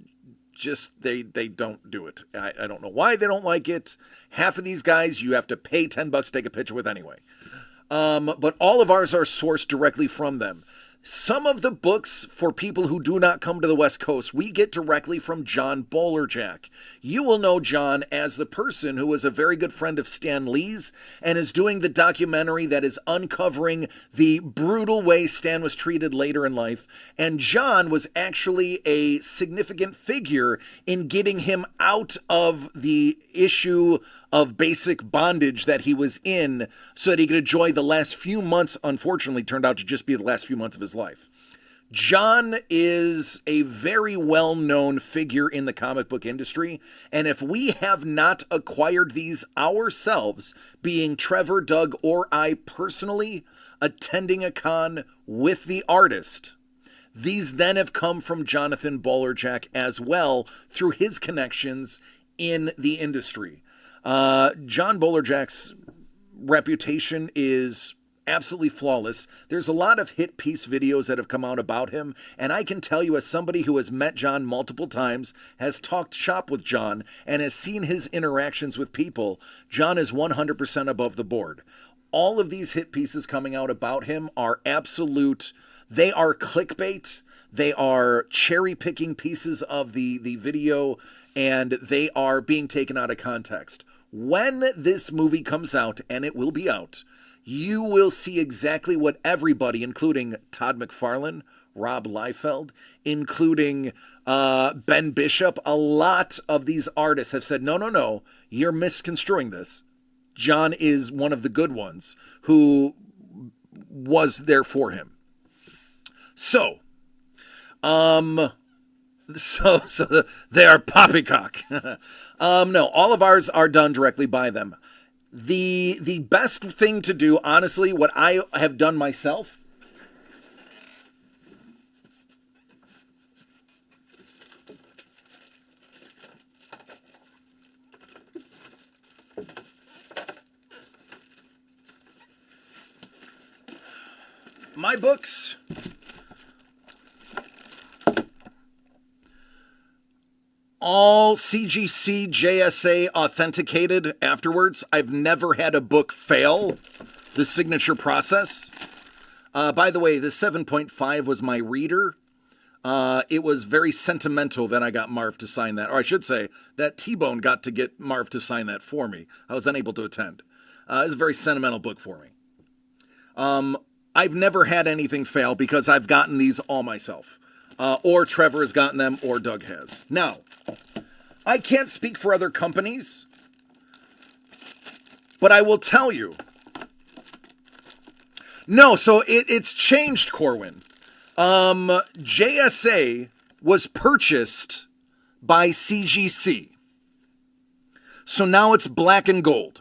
just they don't do it. I don't know why they don't like it. Half of these guys you have to pay $10 to take a picture with anyway. But all of ours are sourced directly from them. Some of the books for people who do not come to the West Coast, we get directly from John Bolerjack. You will know John as the person who is a very good friend of Stan Lee's and is doing the documentary that is uncovering the brutal way Stan was treated later in life. And John was actually a significant figure in getting him out of the issue of basic bondage that he was in so that he could enjoy the last few months, unfortunately, turned out to just be the last few months of his life. John is a very well-known figure in the comic book industry, and if we have not acquired these ourselves, being Trevor, Doug, or I personally, attending a con with the artist, these then have come from Jonathan Bolerjack as well through his connections in the industry. John Bolerjack's reputation is absolutely flawless. There's a lot of hit piece videos that have come out about him, and I can tell you as somebody who has met John multiple times, has talked shop with John, and has seen his interactions with people, John is 100% above the board. All of these hit pieces coming out about him are absolute, they are clickbait, they are cherry-picking pieces of the video, and they are being taken out of context. When this movie comes out, and it will be out, you will see exactly what everybody, including Todd McFarlane, Rob Liefeld, including Ben Bishop, a lot of these artists have said, no, you're misconstruing this. John is one of the good ones who was there for him. So they are poppycock. No, all of ours are done directly by them. The best thing to do, honestly, what I have done myself, my books, all CGC JSA authenticated afterwards. I've never had a book fail the signature process. By the way, the 7.5 was my reader. It was very sentimental that I got Marv to sign that. Or I should say that T-Bone got to get Marv to sign that for me. I was unable to attend. It was a very sentimental book for me. I've never had anything fail because I've gotten these all myself. Or Trevor has gotten them, or Doug has. Now, I can't speak for other companies, but I will tell you. No, so it's changed, Corwin. JSA was purchased by CGC. So now it's black and gold.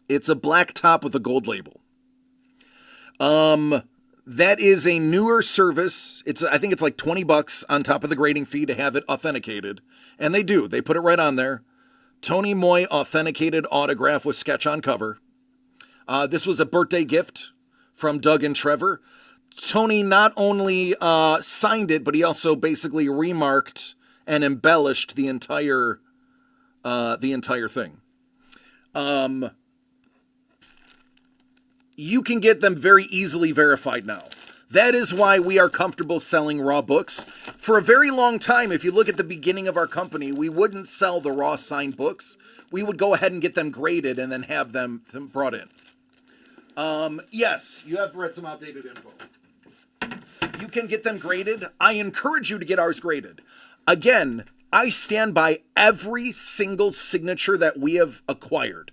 It's a black top with a gold label. That is a newer service. I think it's like $20 on top of the grading fee to have it authenticated. And they do. They put it right on there. Tony Moy authenticated autograph with sketch on cover. This was a birthday gift from Doug and Trevor. Tony not only signed it, but he also basically remarked and embellished the entire thing. You can get them very easily verified now. That is why we are comfortable selling raw books. For a very long time, if you look at the beginning of our company, we wouldn't sell the raw signed books. We would go ahead and get them graded and then have them brought in. Yes, you have read some outdated info. You can get them graded. I encourage you to get ours graded. Again, I stand by every single signature that we have acquired.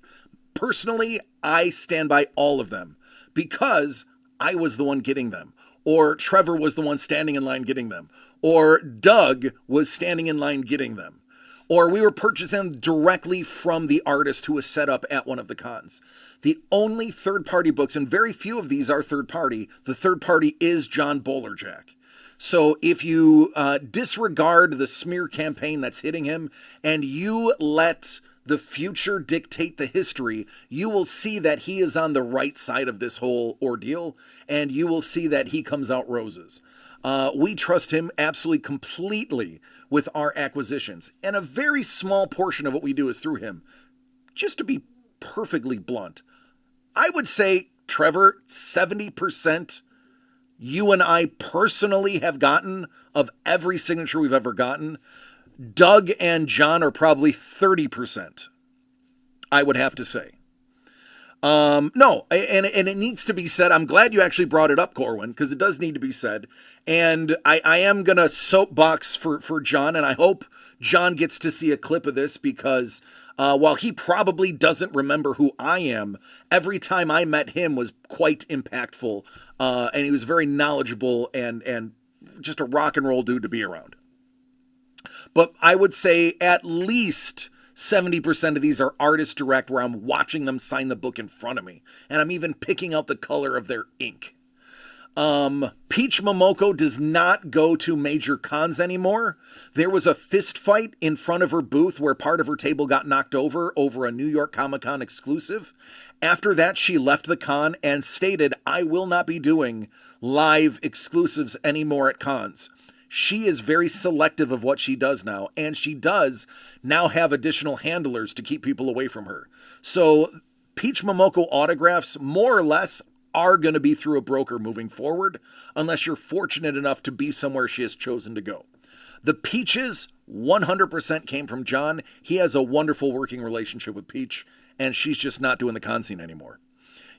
Personally, I stand by all of them because I was the one getting them, or Trevor was the one standing in line getting them, or Doug was standing in line getting them, or we were purchasing them directly from the artist who was set up at one of the cons. The only third-party books, and very few of these are third-party, the third party is John Bolerjack. So if you disregard the smear campaign that's hitting him and you let the future dictate the history, you will see that he is on the right side of this whole ordeal, and you will see that he comes out roses. We trust him absolutely completely with our acquisitions, and a very small portion of what we do is through him. Just to be perfectly blunt, I would say, Trevor, 70% you and I personally have gotten of every signature we've ever gotten. Doug and John are probably 30%, I would have to say. No, and it needs to be said. I'm glad you actually brought it up, Corwin, because it does need to be said. And I am going to soapbox for John, and I hope John gets to see a clip of this because while he probably doesn't remember who I am, every time I met him was quite impactful, and he was very knowledgeable and just a rock and roll dude to be around. But I would say at least 70% of these are artist direct where I'm watching them sign the book in front of me. And I'm even picking out the color of their ink. Peach Momoko does not go to major cons anymore. There was a fist fight in front of her booth where part of her table got knocked over a New York Comic-Con exclusive. After that, she left the con and stated, I will not be doing live exclusives anymore at cons. She is very selective of what she does now, and she does now have additional handlers to keep people away from her. So Peach Momoko autographs, more or less, are going to be through a broker moving forward, unless you're fortunate enough to be somewhere she has chosen to go. The Peaches, 100% came from John. He has a wonderful working relationship with Peach, and she's just not doing the con scene anymore.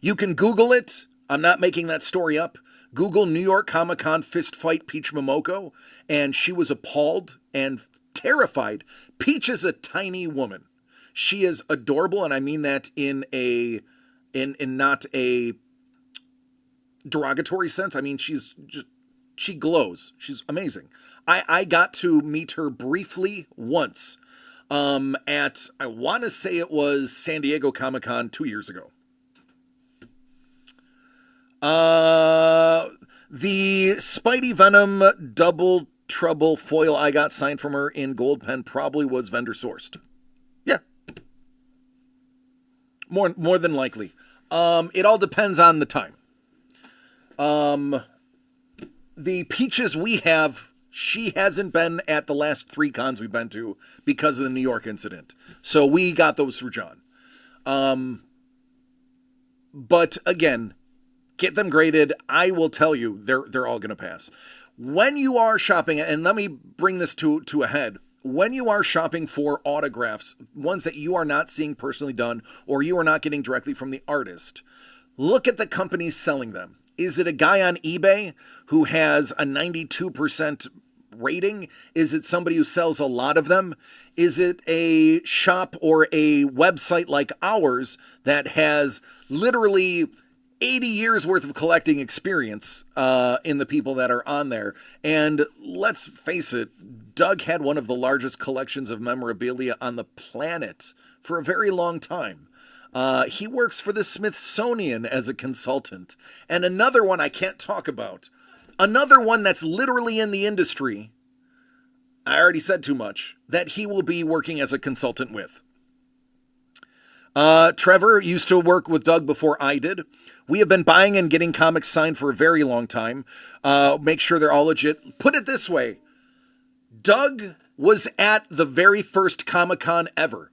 You can Google it. I'm not making that story up. Google New York Comic-Con fist fight Peach Momoko, and she was appalled and terrified. Peach is a tiny woman. She is adorable, and I mean that in not a derogatory sense. I mean, she glows. She's amazing. I got to meet her briefly once at, I want to say it was San Diego Comic-Con 2 years ago. The Spidey Venom Double Trouble foil I got signed from her in gold pen probably was vendor sourced. Yeah. More than likely. It all depends on the time. The Peaches we have, she hasn't been at the last 3 cons we've been to because of the New York incident. So we got those through John. But again, get them graded. I will tell you, they're all going to pass. When you are shopping, and let me bring this to a head, when you are shopping for autographs, ones that you are not seeing personally done or you are not getting directly from the artist, look at the companies selling them. Is it a guy on eBay who has a 92% rating? Is it somebody who sells a lot of them? Is it a shop or a website like ours that has literally 80 years worth of collecting experience in the people that are on there? And let's face it, Doug had one of the largest collections of memorabilia on the planet for a very long time. He works for the Smithsonian as a consultant. And another one I can't talk about. Another one that's literally in the industry, I already said too much, that he will be working as a consultant with. Trevor used to work with Doug before I did. We have been buying and getting comics signed for a very long time. Make sure they're all legit. Put it this way. Doug was at the very first Comic-Con ever.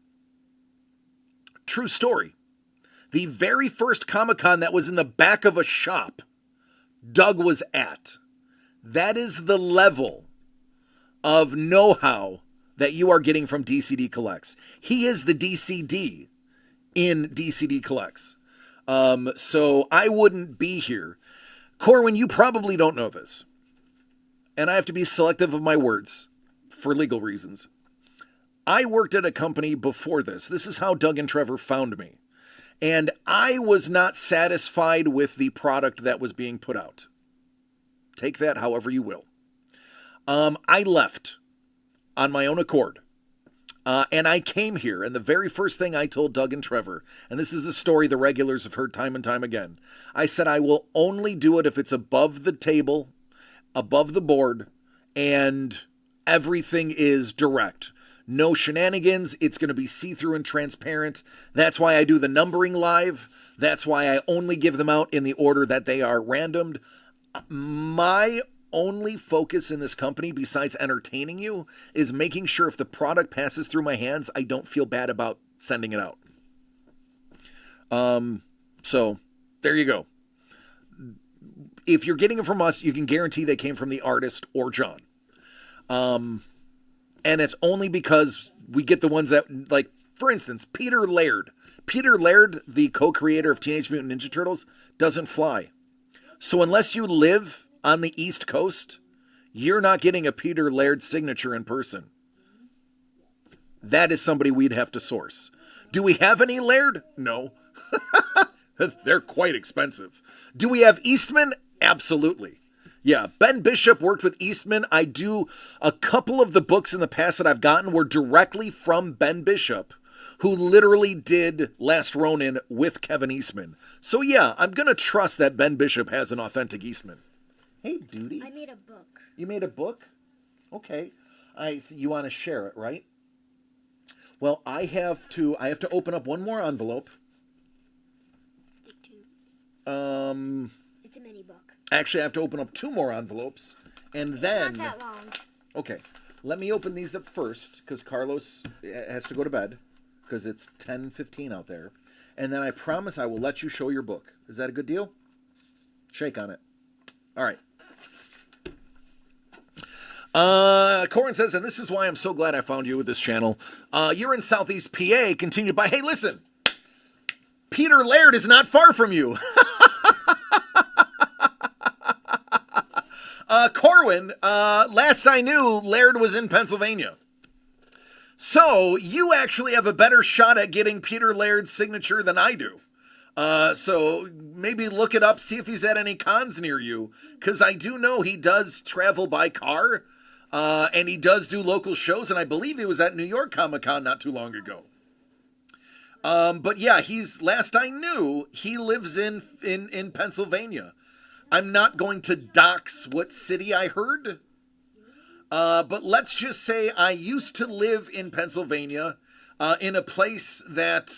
True story. The very first Comic-Con that was in the back of a shop. Doug was at. That is the level of know-how that you are getting from DCD Collects. He is the DCD in DCD Collects. So I wouldn't be here. Corwin, you probably don't know this. And I have to be selective of my words for legal reasons. I worked at a company before this. This is how Doug and Trevor found me. And I was not satisfied with the product that was being put out. Take that however you will. I left on my own accord. And I came here, and the very first thing I told Doug and Trevor, and this is a story the regulars have heard time and time again, I said I will only do it if it's above the table, above the board, and everything is direct. No shenanigans. It's going to be see-through and transparent. That's why I do the numbering live. That's why I only give them out in the order that they are randomed. My only focus in this company, besides entertaining you, is making sure if the product passes through my hands, I don't feel bad about sending it out. So there you go. If you're getting it from us, you can guarantee they came from the artist or John. And it's only because we get the ones that, like, for instance, Peter Laird. Peter Laird, the co-creator of Teenage Mutant Ninja Turtles, doesn't fly. So unless you live on the East Coast, you're not getting a Peter Laird signature in person. That is somebody we'd have to source. Do we have any Laird? No. They're quite expensive. Do we have Eastman? Absolutely. Yeah, Ben Bishop worked with Eastman. I do a couple of the books in the past that I've gotten were directly from Ben Bishop, who literally did Last Ronin with Kevin Eastman. So yeah, I'm going to trust that Ben Bishop has an authentic Eastman. Hey, Duty. I made a book. You made a book? Okay. You want to share it, right? Well, I have to open up one more envelope. It's a mini book. Actually, I have to open up two more envelopes, and then... Not that long. Okay, let me open these up first, because Carlos has to go to bed, because it's 10:15 out there. And then I promise I will let you show your book. Is that a good deal? Shake on it. All right. Corin says, and this is why I'm so glad I found you with this channel. You're in Southeast PA, continued by, hey, listen, Peter Laird is not far from you. Corwin, last I knew, Laird was in Pennsylvania. So you actually have a better shot at getting Peter Laird's signature than I do. So maybe look it up, see if he's at any cons near you, because I do know he does travel by car, and he does do local shows, and I believe he was at New York Comic Con not too long ago. But yeah, last I knew, he lives in Pennsylvania. I'm not going to dox what city I heard, but let's just say I used to live in Pennsylvania, in a place that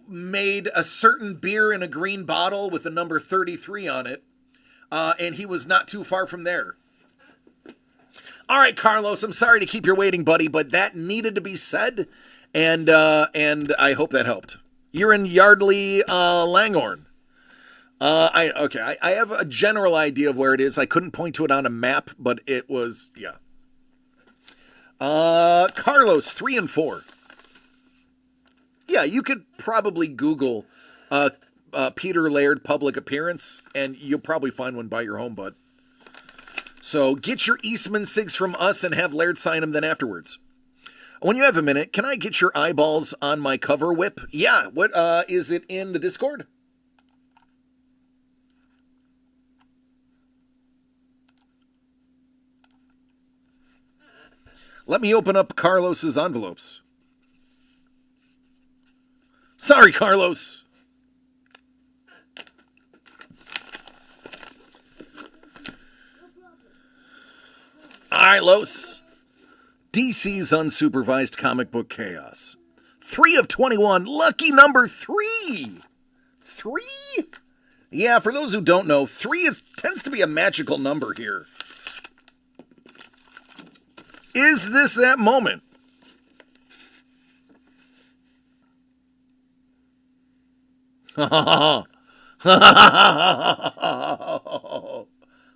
made a certain beer in a green bottle with the number 33 on it, and he was not too far from there. All right, Carlos, I'm sorry to keep you waiting, buddy, but that needed to be said, and I hope that helped. You're in Yardley, Langhorne. I have a general idea of where it is. I couldn't point to it on a map, but it was, yeah. Carlos, 3 and 4. Yeah, you could probably Google Peter Laird public appearance, and you'll probably find one by your home, bud. So get your Eastman Sigs from us and have Laird sign them then afterwards. When you have a minute, can I get your eyeballs on my cover whip? Yeah, what is it in the Discord? Let me open up Carlos's envelopes. Sorry, Carlos. All right, Los. DC's Unsupervised Comic Book Chaos. 3 of 21. Lucky number 3. 3? Yeah, for those who don't know, 3 tends to be a magical number here. Is this that moment?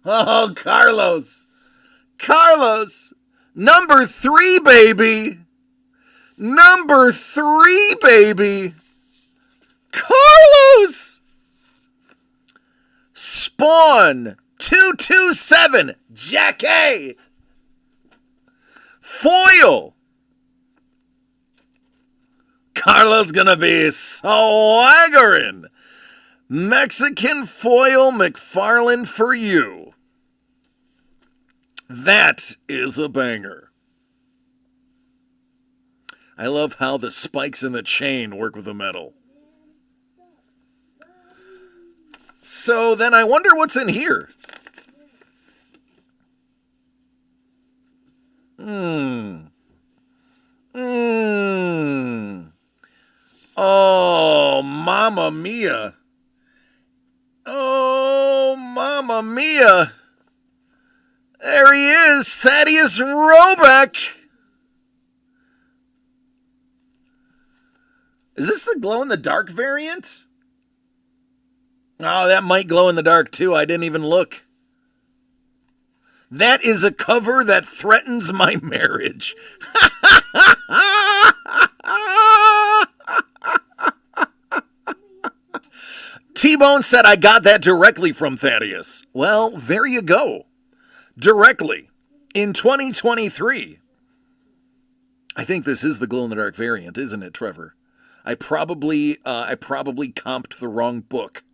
Oh, Carlos. Carlos. Number 3, baby. Number 3, baby. Carlos. Spawn 227. Jackie. Foil. Carlos gonna be swaggering. Mexican foil McFarlane for you. That is a banger. I love how the spikes in the chain work with the metal. So then I wonder what's in here. Oh, Mamma Mia. Oh, Mamma Mia. There he is, Thaddeus Roebuck. Is this the glow-in-the-dark variant? Oh, that might glow in the dark too. I didn't even look. That is a cover that threatens my marriage. T-Bone said I got that directly from Thaddeus. Well, there you go. Directly. In 2023. I think this is the glow-in-the-dark variant, isn't it, Trevor? I probably comped the wrong book.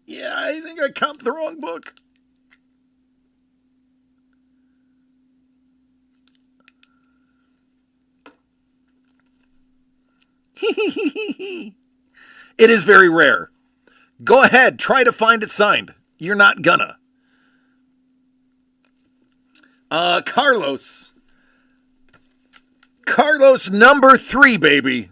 Yeah, I think I comped the wrong book. It is very rare. Go ahead, try to find it signed. You're not gonna. Carlos. Carlos, number 3, baby.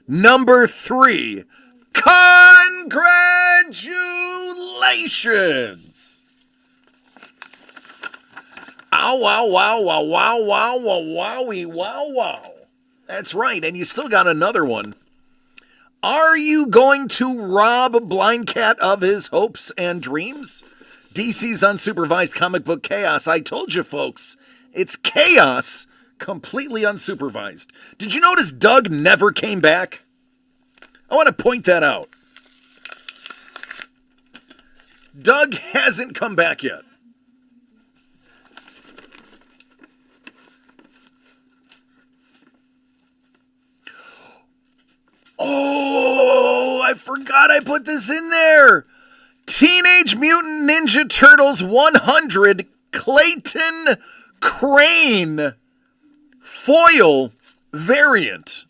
Number 3. Congratulations! Ow, wow, wow, wow, wow, wow, wow, wowie, wow, wow. That's right, and you still got another one. Are you going to rob Blind Cat of his hopes and dreams? DC's Unsupervised Comic Book Chaos. I told you, folks, it's chaos, completely unsupervised. Did you notice Doug never came back? I want to point that out. Doug hasn't come back yet. Oh, I forgot I put this in there. Teenage Mutant Ninja Turtles 100 Clayton Crane foil variant.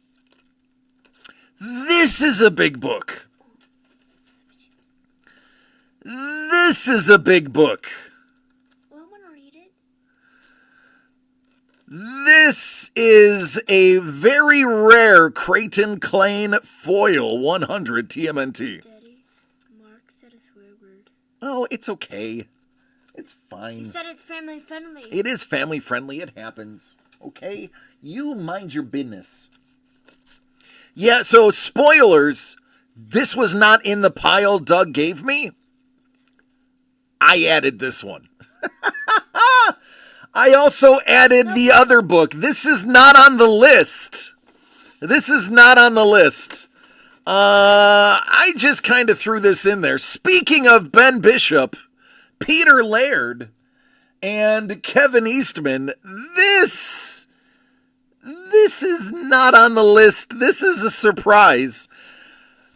This is a big book. This is a big book. Well, I want to read it. This is a very rare Creighton Crane foil 100 TMNT. Daddy, Mark said a swear word. Oh, it's okay. It's fine. He said it's family friendly. It is family friendly. It happens. Okay? You mind your business. Yeah, so spoilers. This was not in the pile Doug gave me. I added this one. I also added the other book. This is not on the list. This is not on the list. I just kind of threw this in there. Speaking of Ben Bishop, Peter Laird, and Kevin Eastman, this is not on the list. This is a surprise.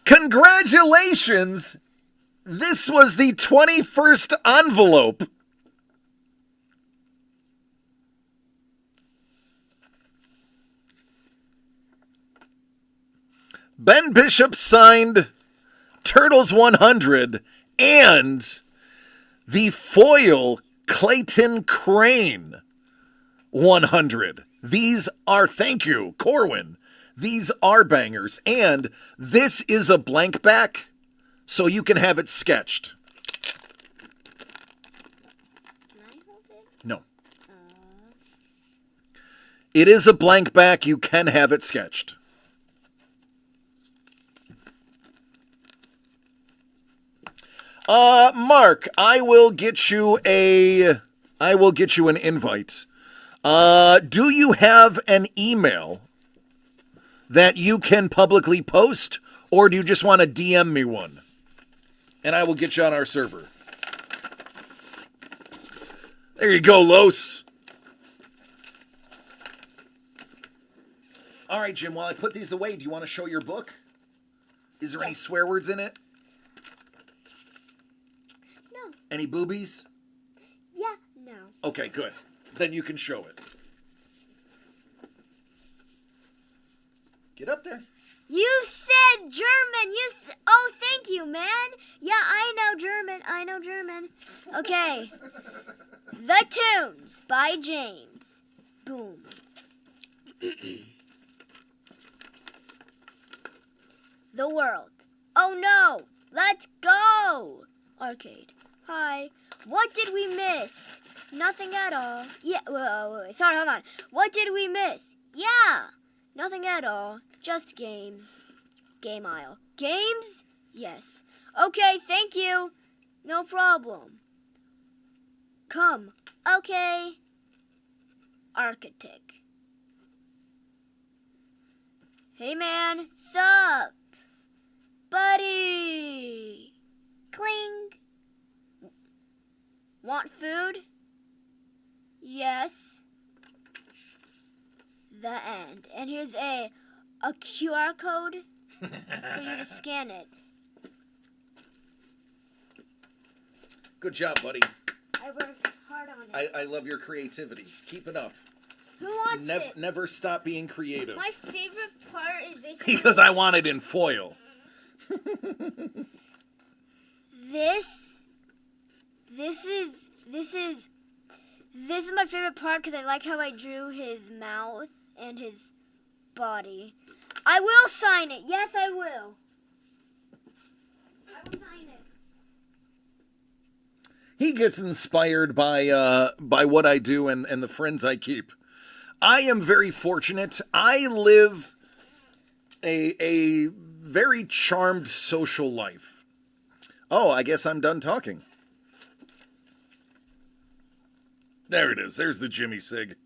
Congratulations. This was the 21st envelope. Ben Bishop signed Turtles 100 and the foil Clayton Crane 100. These are, thank you, Corwin. These are bangers. And this is a blank back, so you can have it sketched. No. Aw. It is a blank back. You can have it sketched. Mark, I will get you an invite. Do you have an email that you can publicly post, or do you just want to DM me one? And I will get you on our server. There you go, Los. All right, Jim, while I put these away, do you want to show your book? Is there any swear words in it? No. Any boobies? Yeah, no. Okay, good. Then you can show it. Get up there. You said German. Oh, thank you, man. Yeah, I know German. Okay. The Tunes by James. Boom. The World. Oh no. Let's go. Arcade. Hi. What did we miss? Nothing at all. Yeah. Wait. Sorry, hold on. What did we miss? Yeah. Nothing at all. Just games. Game aisle. Games? Yes. Okay, thank you. No problem. Come. Okay. Architect. Hey man, sup? Buddy. Cling. Want food? Yes. The end. And here's a QR code for you to scan it. Good job, buddy. I worked hard on it. I love your creativity. Keep it up. Who wants it? Never stop being creative. My favorite part is basically Because I want it in foil. This is my favorite part because I like how I drew his mouth and his body. I will sign it. Yes, I will. I will sign it. He gets inspired by what I do and the friends I keep. I am very fortunate. I live a very charmed social life. Oh, I guess I'm done talking. There it is. There's the Jimmy Sig.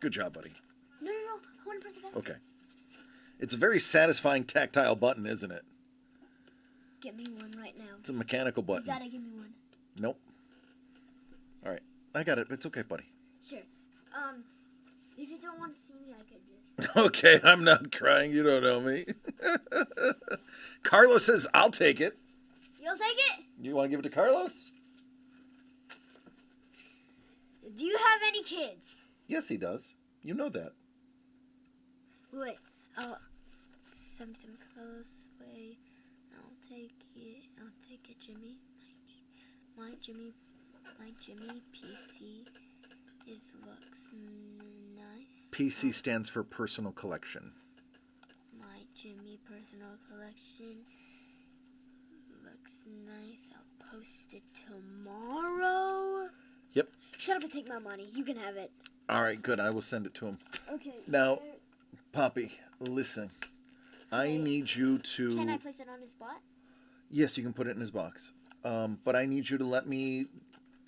Good job, buddy. No. I want to press the button. Okay. It's a very satisfying tactile button, isn't it? Get me one right now. It's a mechanical button. You gotta give me one. Nope. All right. I got it. It's okay, buddy. Sure. If you don't want to see me, I could just... Okay, I'm not crying. You don't know me. Carlos says, I'll take it. You'll take it? You want to give it to Carlos? Do you have any kids? Yes, he does. You know that. Wait. Oh, some close way. I'll take it, Jimmy. My Jimmy PC looks nice. PC stands for personal collection. My Jimmy personal collection looks nice. I'll post it tomorrow. Yep. Shut up and take my money. You can have it. All right, good. I will send it to him. Okay. Now, Poppy, listen. I need you to... Can I place it on his spot? Yes, you can put it in his box. But I need you to let me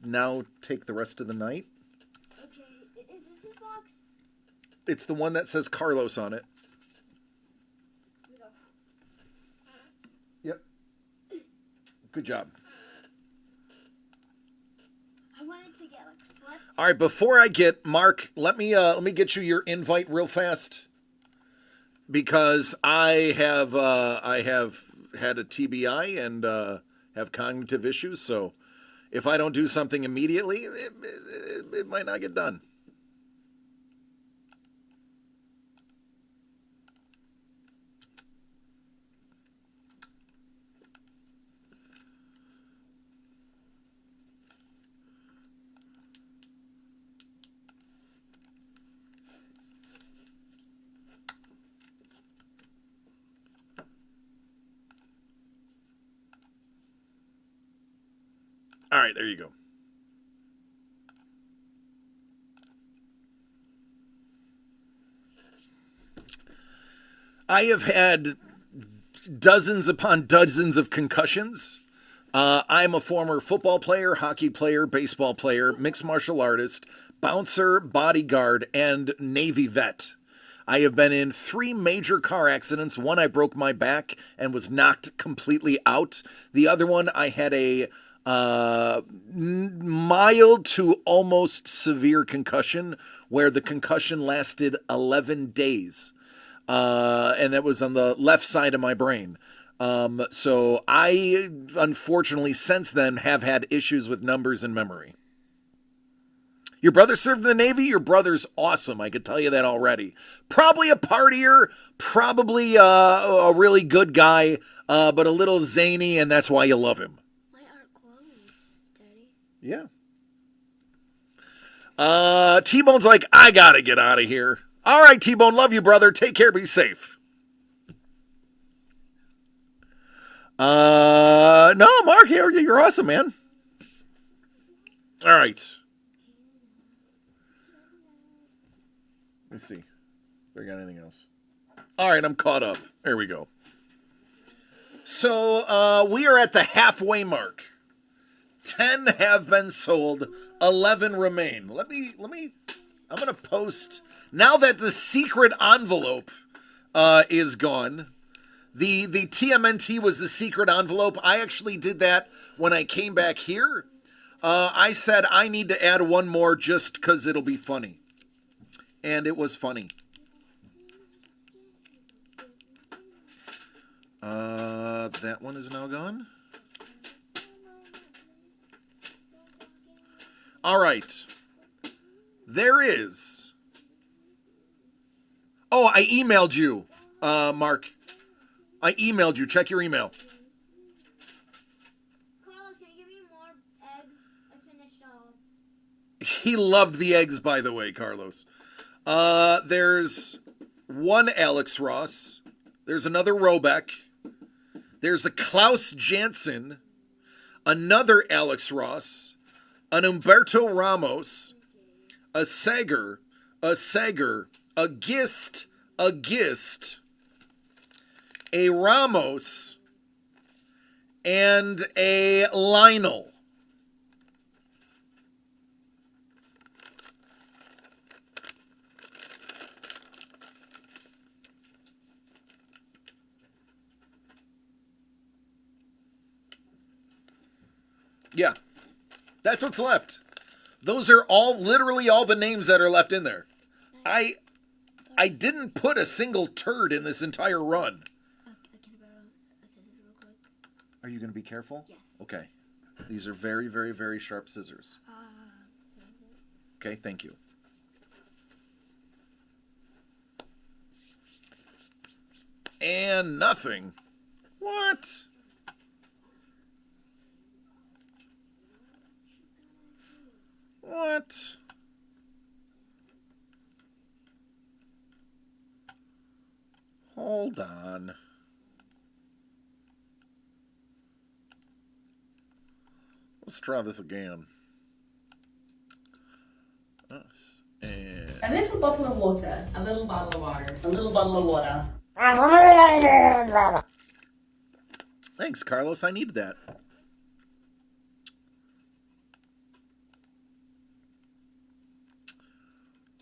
now take the rest of the night. Okay. Is this his box? It's the one that says Carlos on it. Yep. Good job. I wanted to get flipped. All right, before I get Mark, let me get you your invite real fast, because I have had a TBI and have cognitive issues. So if I don't do something immediately, it might not get done. All right, there you go. I have had dozens upon dozens of concussions. I'm a former football player, hockey player, baseball player, mixed martial artist, bouncer, bodyguard, and Navy vet. I have been in 3 major car accidents. One, I broke my back and was knocked completely out. The other one, I had a mild to almost severe concussion where the concussion lasted 11 days. And that was on the left side of my brain. So I, unfortunately, since then have had issues with numbers and memory. Your brother served in the Navy? Your brother's awesome. I could tell you that already. Probably a partier, probably a really good guy, but a little zany, and that's why you love him. Why aren't clothes, Daddy? Yeah. T-Bone's like, I gotta get out of here. All right, T-Bone, love you, brother. Take care, be safe. No, Mark, you're awesome, man. All right. Let's see. If I got anything else. All right, I'm caught up. There we go. So we are at the halfway mark. 10 have been sold. 11 remain. Let me. I'm gonna post now that the secret envelope is gone. The TMNT was the secret envelope. I actually did that when I came back here. I said I need to add one more just because it'll be funny. And it was funny. That one is now gone. All right. There is. Oh, I emailed you, Mark. I emailed you. Check your email. Carlos, can you give me more eggs? I finished all. He loved the eggs, by the way, Carlos. There's one Alex Ross. There's another Robeck. There's a Klaus Jansen. Another Alex Ross. An Humberto Ramos. A Sager. A Gist. A Ramos. And a Lionel. Yeah, that's what's left. Those are literally all the names that are left in there. I didn't put a single turd in this entire run. Can I borrow a scissors real quick? Are you going to be careful? Yes. Okay. These are very, very, very sharp scissors. Okay, thank you. And nothing. What? What? Hold on. Let's try this again. And A little bottle of water. A little bottle of water. A little bottle of water. thanks, Carlos. I needed that.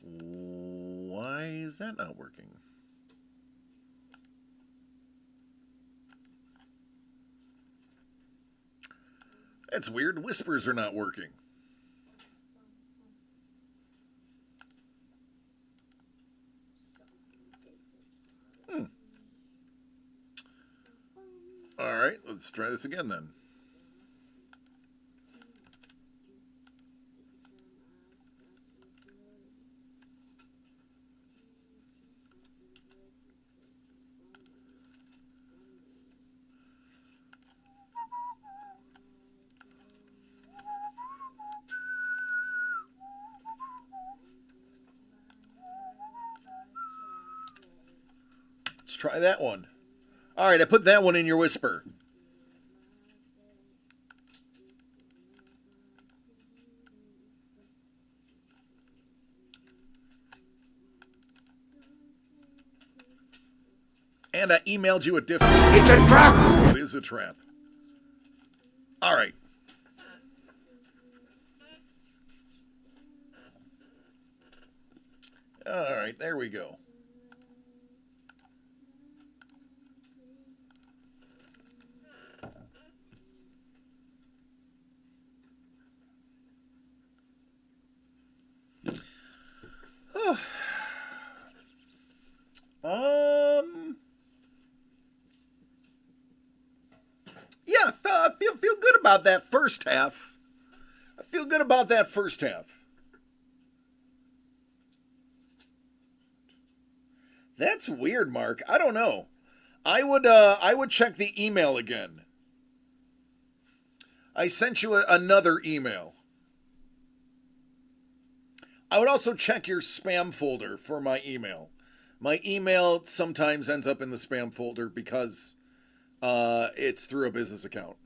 Why is that not working? That's weird. Whispers are not working. All right, let's try this again then. Let's try that one. All right, I put that one in your whisper. And I emailed you a different. It's a trap! It is a trap. All right. All right, there we go. Oh. Yeah, I feel good about that first half. I feel good about that first half. That's weird, Mark. I don't know. I would check the email again. I sent you another email. I would also check your spam folder for my email. My email sometimes ends up in the spam folder because it's through a business account.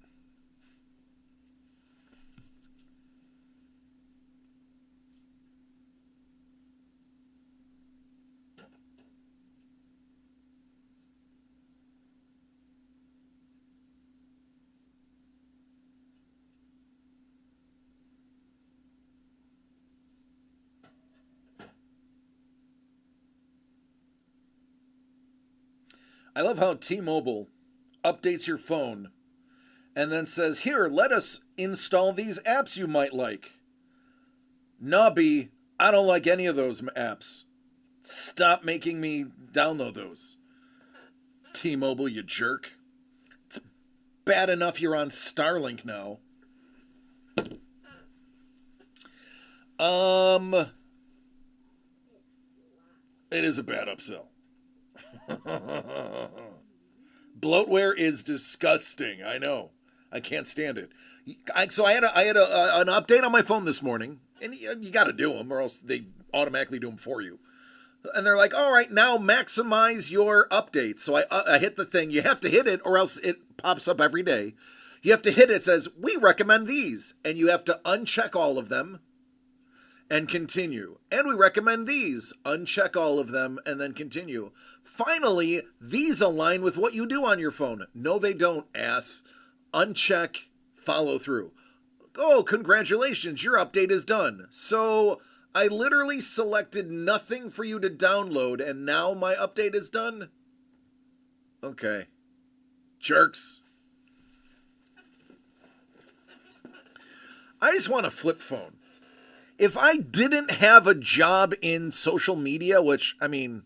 I love how T-Mobile updates your phone and then says, here, let us install these apps you might like. Nubby, I don't like any of those apps. Stop making me download those. T-Mobile, you jerk. It's bad enough you're on Starlink now. It is a bad upsell. Bloatware is disgusting. I know. I can't stand it. So I had an update on my phone this morning, and you got to do them, or else they automatically do them for you. And they're like, all right, now maximize your updates. So I hit the thing. You have to hit it, or else it pops up every day. You have to hit it. It says, we recommend these. And you have to uncheck all of them and continue. And we recommend these. Uncheck all of them and then continue. Finally, these align with what you do on your phone. No, they don't, ass. Uncheck, follow through. Oh, congratulations, your update is done. So I literally selected nothing for you to download, and now my update is done? Okay. Jerks. I just want a flip phone. If I didn't have a job in social media, which, I mean,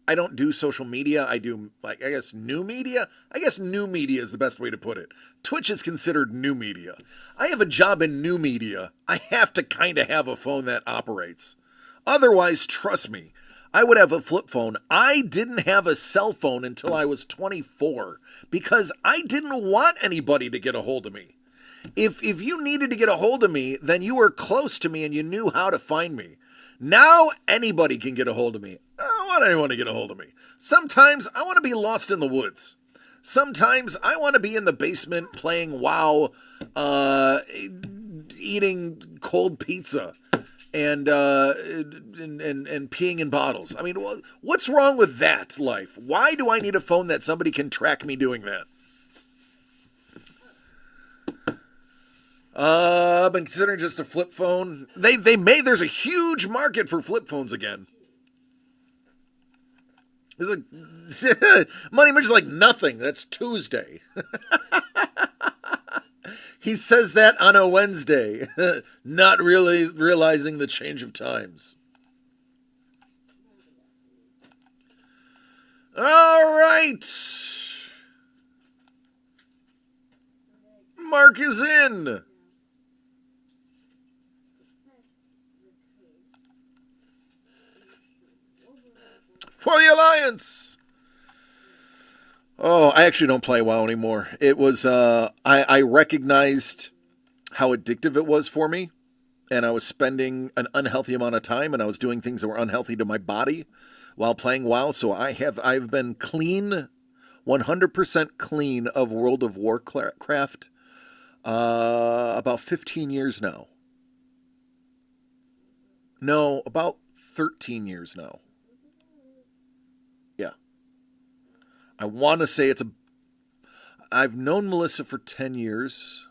I don't do social media. I do, I guess, new media. I guess new media is the best way to put it. Twitch is considered new media. I have a job in new media. I have to kind of have a phone that operates. Otherwise, trust me, I would have a flip phone. I didn't have a cell phone until I was 24 because I didn't want anybody to get a hold of me. If you needed to get a hold of me, then you were close to me and you knew how to find me. Now anybody can get a hold of me. I don't want anyone to get a hold of me. Sometimes I want to be lost in the woods. Sometimes I want to be in the basement playing WoW, eating cold pizza, and peeing in bottles. I mean, what's wrong with that life? Why do I need a phone that somebody can track me doing that? I've been considering just a flip phone. There's a huge market for flip phones again. It's like, Money Mitch's like nothing. That's Tuesday. He says that on a Wednesday, not really realizing the change of times. All right. Mark is in. For the Alliance. Oh, I actually don't play WoW anymore. It was, I recognized how addictive it was for me, and I was spending an unhealthy amount of time, and I was doing things that were unhealthy to my body while playing WoW, so I've been clean, 100% clean of World of Warcraft, about 15 years now. No, about 13 years now. Yeah. I want to say I've known Melissa for 10 years.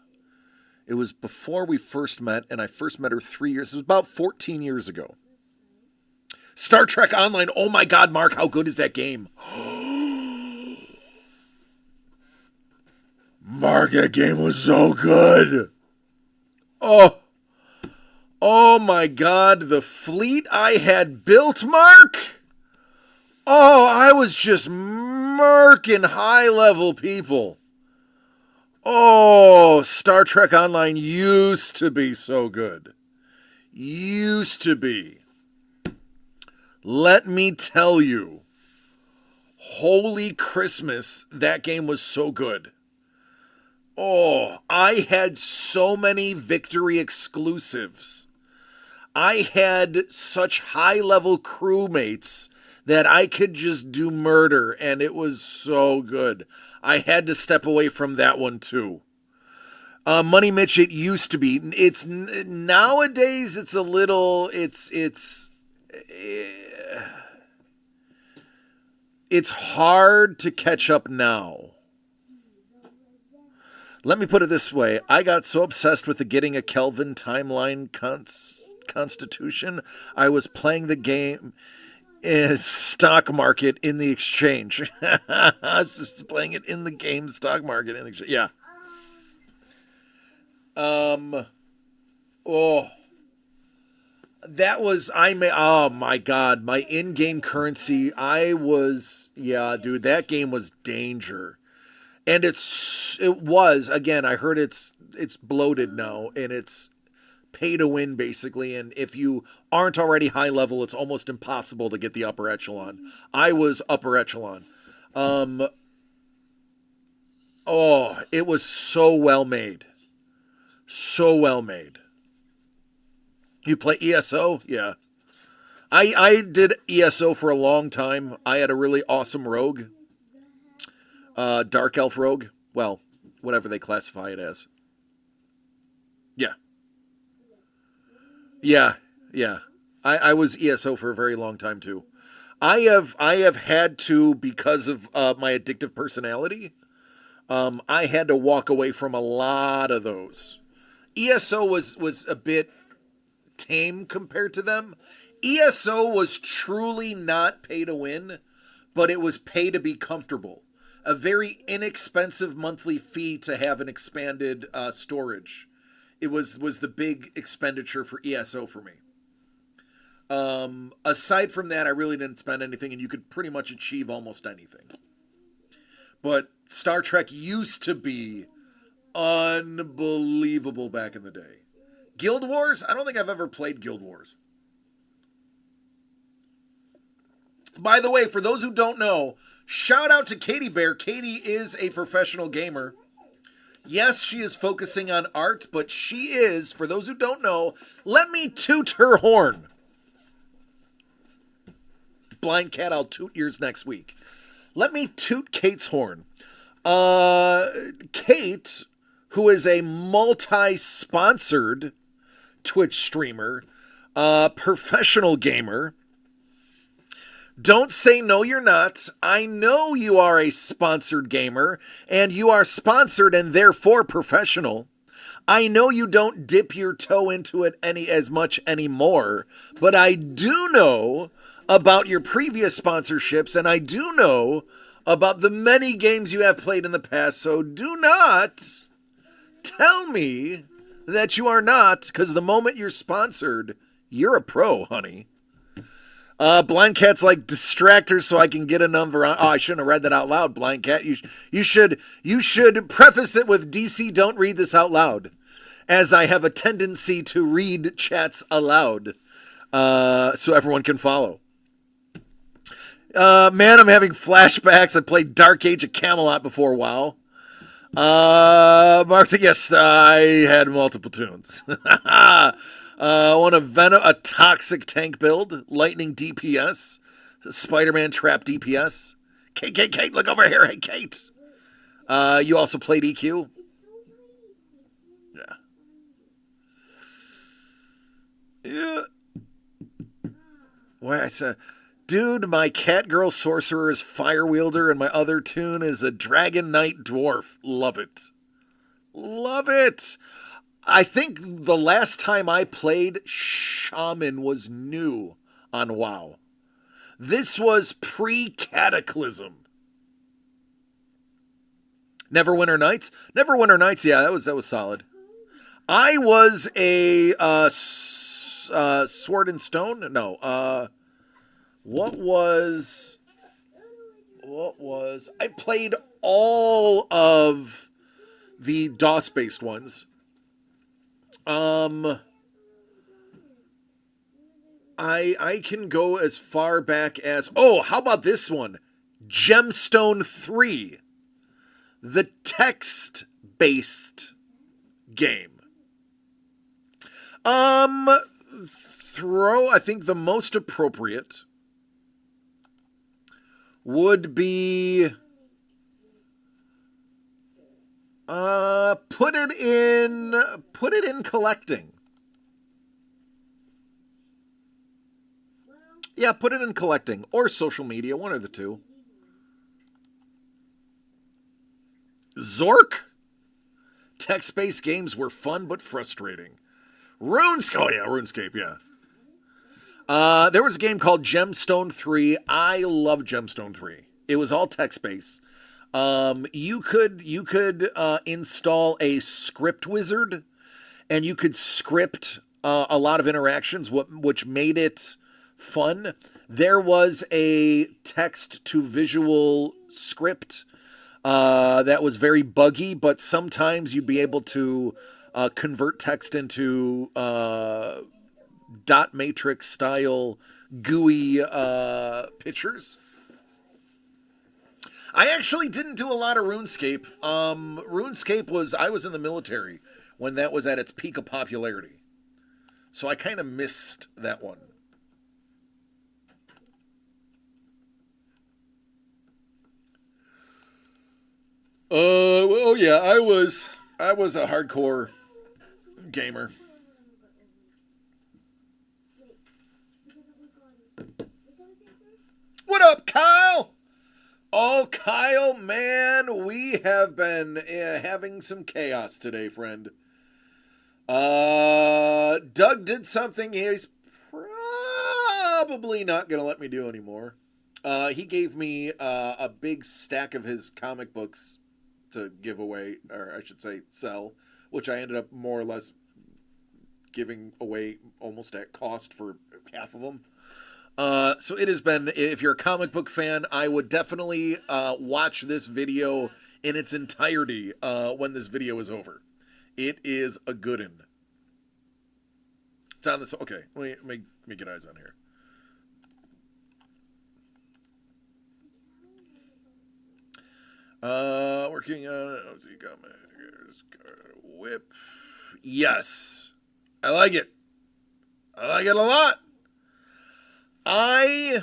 It was before we first met, and I first met her 3 years. It was about 14 years ago. Star Trek Online. Oh my God, Mark, how good is that game? Mark, that game was so good. Oh my God, the fleet I had built, Mark. Oh, I was just murking high-level people. Oh, Star Trek Online used to be so good. Used to be. Let me tell you, holy Christmas, that game was so good. Oh, I had so many victory exclusives. I had such high-level crewmates that I could just do murder, and it was so good. I had to step away from that one, too. Money Mitch, it used to be. Nowadays, it's a little, it's hard to catch up now. Let me put it this way. I got so obsessed with the getting a Kelvin timeline constitution, I was playing the game stock market in the exchange. I was just playing it in the game stock market in the exchange. Yeah. That was, oh my God, my in-game currency, dude, that game was danger. And it was, again, I heard it's bloated now, and it's pay to win, basically, and if you aren't already high level, it's almost impossible to get the upper echelon. I was upper echelon. It was so well made. So well made. You play ESO? Yeah. I did ESO for a long time. I had a really awesome rogue. Dark Elf rogue. Well, whatever they classify it as. Yeah. Yeah. I was ESO for a very long time too. I have had to, because of my addictive personality, I had to walk away from a lot of those. ESO was a bit tame compared to them. ESO was truly not pay to win, but it was pay to be comfortable. A very inexpensive monthly fee to have an expanded storage. It was the big expenditure for ESO for me. Aside from that, I really didn't spend anything, and you could pretty much achieve almost anything. But Star Trek used to be unbelievable back in the day. Guild Wars? I don't think I've ever played Guild Wars. By the way, for those who don't know, shout out to Katie Bear. Katie is a professional gamer. Yes, she is focusing on art, but she is, for those who don't know, let me toot her horn. Blind Cat, I'll toot yours next week. Let me toot Kate's horn. Kate, who is a multi-sponsored Twitch streamer, professional gamer. Don't say no, you're not. I know you are a sponsored gamer, and you are sponsored and therefore professional. I know you don't dip your toe into it as much anymore, but I do know about your previous sponsorships, and I do know about the many games you have played in the past, so do not tell me that you are not, because the moment you're sponsored, you're a pro, honey. Blind Cat's like distractors so I can get a number on. Oh, I shouldn't have read that out loud, Blind Cat. You should preface it with DC, don't read this out loud, as I have a tendency to read chats aloud, so everyone can follow. Man, I'm having flashbacks. I played Dark Age of Camelot before WoW. Mark, yes, I had multiple tunes. Want a toxic tank build, lightning DPS, Spider-Man trap DPS. Kate, look over here. Hey, Kate. You also played EQ? Yeah. Why I said, Dude, my cat girl sorcerer is fire wielder, and my other toon is a dragon knight dwarf. Love it. Love it. I think the last time I played, Shaman was new on WoW. This was pre-Cataclysm. Neverwinter Nights? Neverwinter Nights, yeah, that was solid. I was a Sword and Stone? No, what was... I played all of the DOS-based ones. I can go as far back as... Oh, how about this one? Gemstone 3. The text-based game. I think the most appropriate would be put it in collecting. Yeah, put it in collecting or social media, one of the two. Zork? Text-based games were fun but frustrating. RuneScape, oh yeah, RuneScape, yeah. There was a game called Gemstone 3. I love Gemstone 3. It was all text-based. You could install a script wizard, and you could script a lot of interactions, which made it fun. There was a text-to-visual script that was very buggy, but sometimes you'd be able to convert text into dot matrix style GUI pictures. I actually didn't do a lot of RuneScape. RuneScape I was in the military when that was at its peak of popularity. So I kind of missed that one. Oh yeah, I was a hardcore gamer. What up, Kyle? Oh, Kyle, man, we have been having some chaos today, friend. Doug did something he's probably not going to let me do anymore. He gave me a big stack of his comic books to give away, or I should say sell, which I ended up more or less giving away almost at cost for half of them. So it has been, if you're a comic book fan, I would definitely watch this video in its entirety when this video is over. It is a good one. It's on this, okay, let me get eyes on here. Working on it. Let's see, whip. Yes. I like it. I like it a lot. I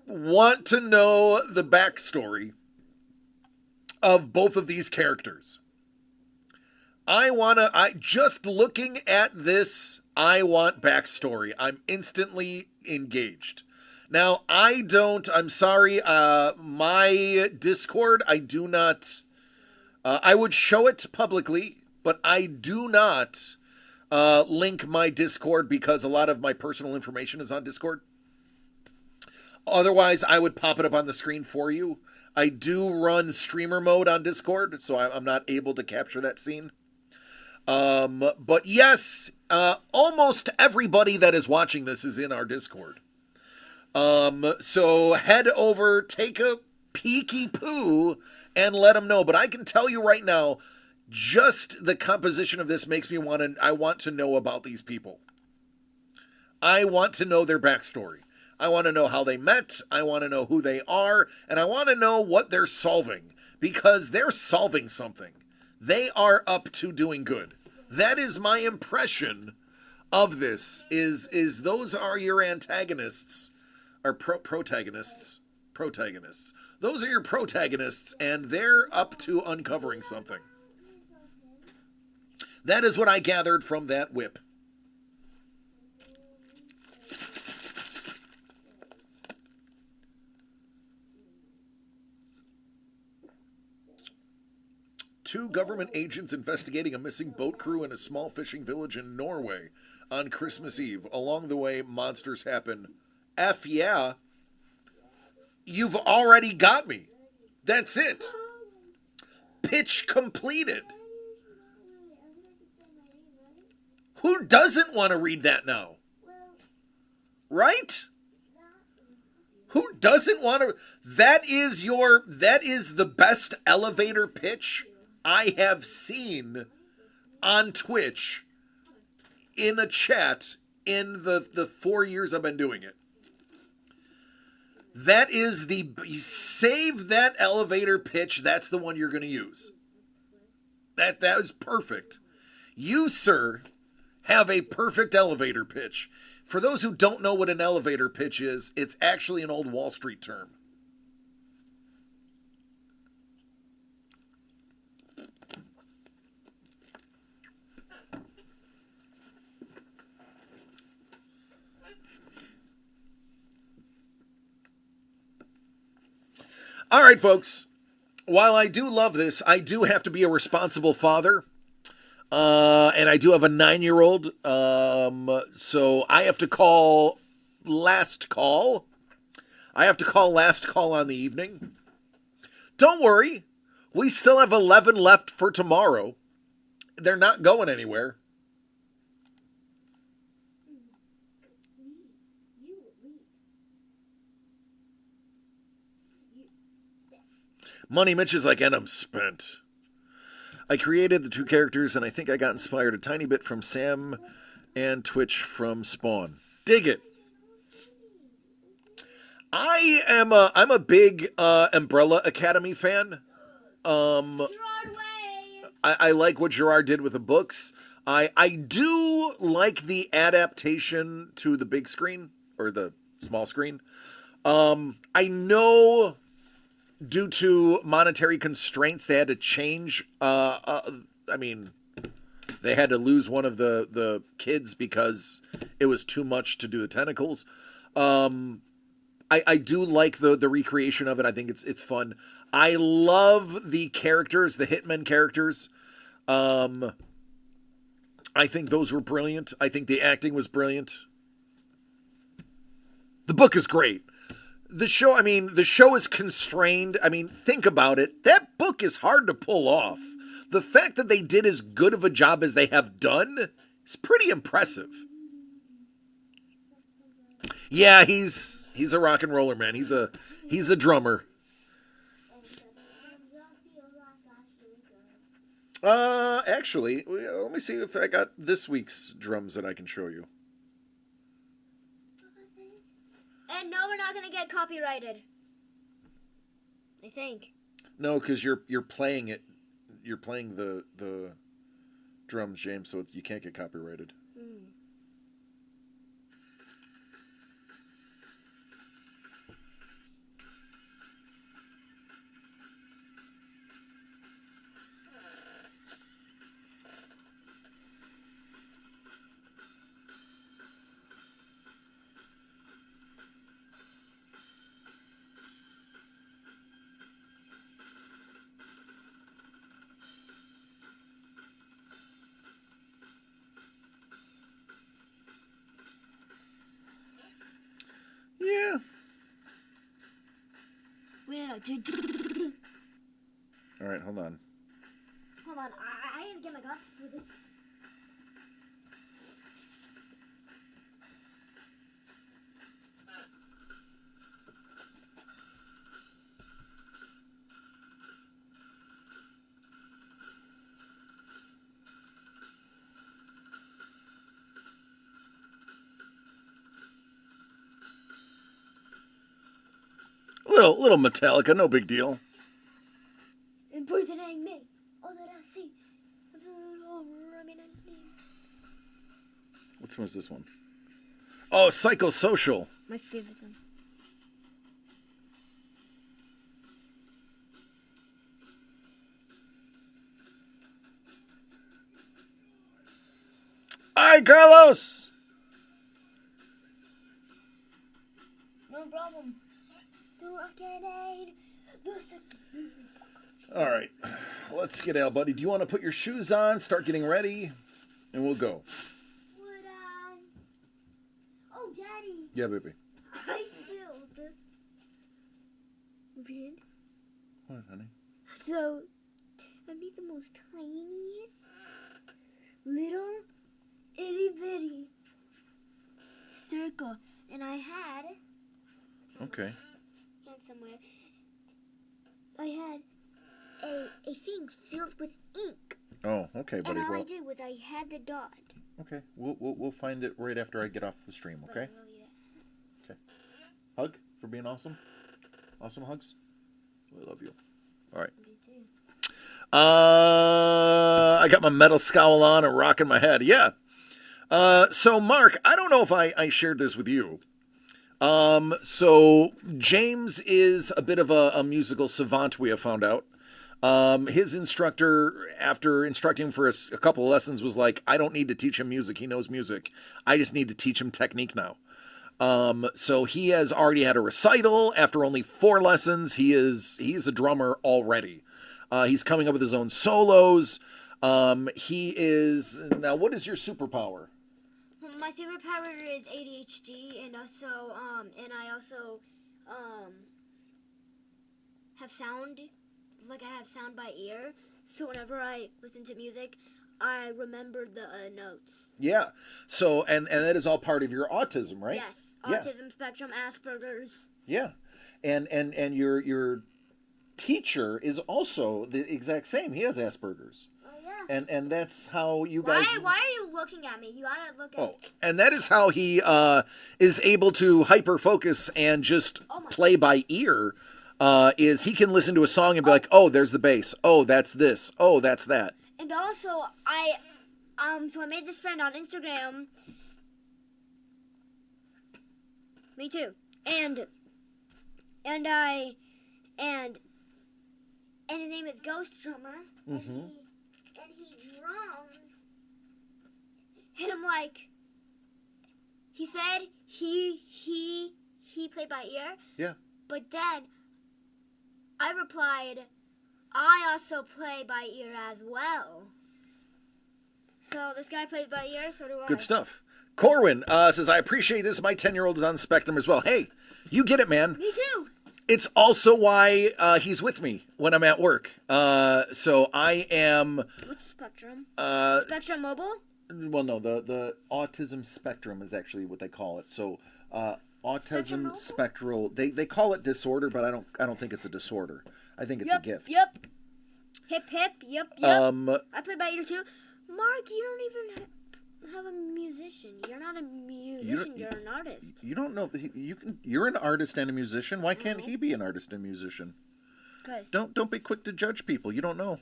want to know the backstory of both of these characters. Just looking at this, I want backstory. I'm instantly engaged. Now, I'm sorry, my Discord, I do not, I would show it publicly, but I do not link my Discord because a lot of my personal information is on Discord. Otherwise, I would pop it up on the screen for you. I do run streamer mode on Discord, so I'm not able to capture that scene. But yes, almost everybody that is watching this is in our Discord. So head over, take a peeky poo, and let them know. But I can tell you right now, just the composition of this makes me I want to know about these people. I want to know their backstory. I want to know how they met. I want to know who they are. And I want to know what they're solving. Because they're solving something. They are up to doing good. That is my impression of this. Is those are your antagonists. Or protagonists. Protagonists. Those are your protagonists. And they're up to uncovering something. That is what I gathered from that whip. two government agents investigating a missing boat crew in a small fishing village in Norway on Christmas Eve. Along the way, monsters happen. F yeah. You've already got me. That's it. Pitch completed. Who doesn't want to read that now? Right? Who doesn't want to? That is the best elevator pitch I have seen on Twitch in a chat in the 4 years I've been doing it. That is save that elevator pitch. That's the one you're going to use. That is perfect. You, sir, have a perfect elevator pitch. For those who don't know what an elevator pitch is, it's actually an old Wall Street term. All right, folks. While I do love this, I do have to be a responsible father. And I do have a 9-year-old. So I have to call last call. I have to call last call on the evening. Don't worry. We still have 11 left for tomorrow. They're not going anywhere. Money Mitch is like, and I'm spent. I created the two characters, and I think I got inspired a tiny bit from Sam and Twitch from Spawn. Dig it. I'm a big Umbrella Academy fan. I like what Gerard did with the books. I do like the adaptation to the big screen or the small screen. I know due to monetary constraints they had to change. They had to lose one of the kids because it was too much to do the tentacles. I do like the recreation of it. I think it's fun. I love the characters, the Hitmen characters. I think those were brilliant. I think the acting was brilliant. The book is great. The show is constrained. Think about it. That book is hard to pull off. The fact that they did as good of a job as they have done is pretty impressive. Yeah, he's a rock and roller, man. He's a drummer. Actually, let me see if I got this week's drums that I can show you. And no, we're not gonna get copyrighted. I think. No, because you're playing it. You're playing the drums, James, so you can't get copyrighted. Yeah. Wait, no. All right, hold on. Hold on, I need to get my glasses for this. Little Metallica, no big deal. Impersonating me, all that I see. Which one's this one? Oh, Psychosocial. My favorite one. All right, Carlos. No problem. All right. Let's get out, buddy. Do you want to put your shoes on, start getting ready, and we'll go? Would, oh, Daddy. Yeah, baby. I filled. Move your hand. What, honey? So, I made the most tiniest, little, itty bitty circle. And I had, Okay. hand somewhere, I had a thing filled with ink. Oh, okay, buddy. And all I Well, did was I had the dot. okay. We'll find it right after I get off the stream. Okay. But I will eat it. Okay. Hug for being awesome. Awesome hugs. I love you. All right. Me too. I got my metal scowl on and rocking my head. Yeah. So Mark, I don't know if I shared this with you. So James is a bit of a musical savant, we have found out. His instructor, after instructing him for a couple of lessons, was like, I don't need to teach him music. He knows music. I just need to teach him technique now. So he has already had a recital. After only 4 lessons, he is a drummer already. He's coming up with his own solos. He is, now what is your superpower? My superpower is ADHD, and also, and I also, have sound, like I have sound by ear. So whenever I listen to music, I remember the notes. Yeah. So, and that is all part of your autism, right? Yes, Yeah. autism spectrum, Asperger's. Yeah. And your teacher is also the exact same. He has Asperger's. Oh yeah. And that's how you guys. Why are you looking at me? You gotta look at. Oh, and that is how he is able to hyper focus and just play by ear. Is he can listen to a song and be like, oh, there's the bass. Oh, that's this. Oh, that's that. And also, so I made this friend on Instagram. Me too. And his name is Ghost Drummer. Mm-hmm. And he drums. And I'm like, he said he played by ear. Yeah. But then I replied, I also play by ear as well. So this guy plays by ear, so do I. Good stuff. Corwin says, I appreciate this. My 10-year-old is on Spectrum as well. Hey, you get it, man. Me too. It's also why he's with me when I'm at work. So I am... What's Spectrum? Uh, Spectrum Mobile? well, no, the autism spectrum is actually what they call it. So autism Mobile? spectral... They call it disorder, but I don't think it's a disorder. I think it's a gift. Yep. Hip, hip. Yep. I play by ear too. Mark, you don't even have a musician. You're not a musician. You're an artist. You don't know that you're an artist and a musician. Why can't he be an artist and musician? Cause Don't be quick to judge people. You don't know.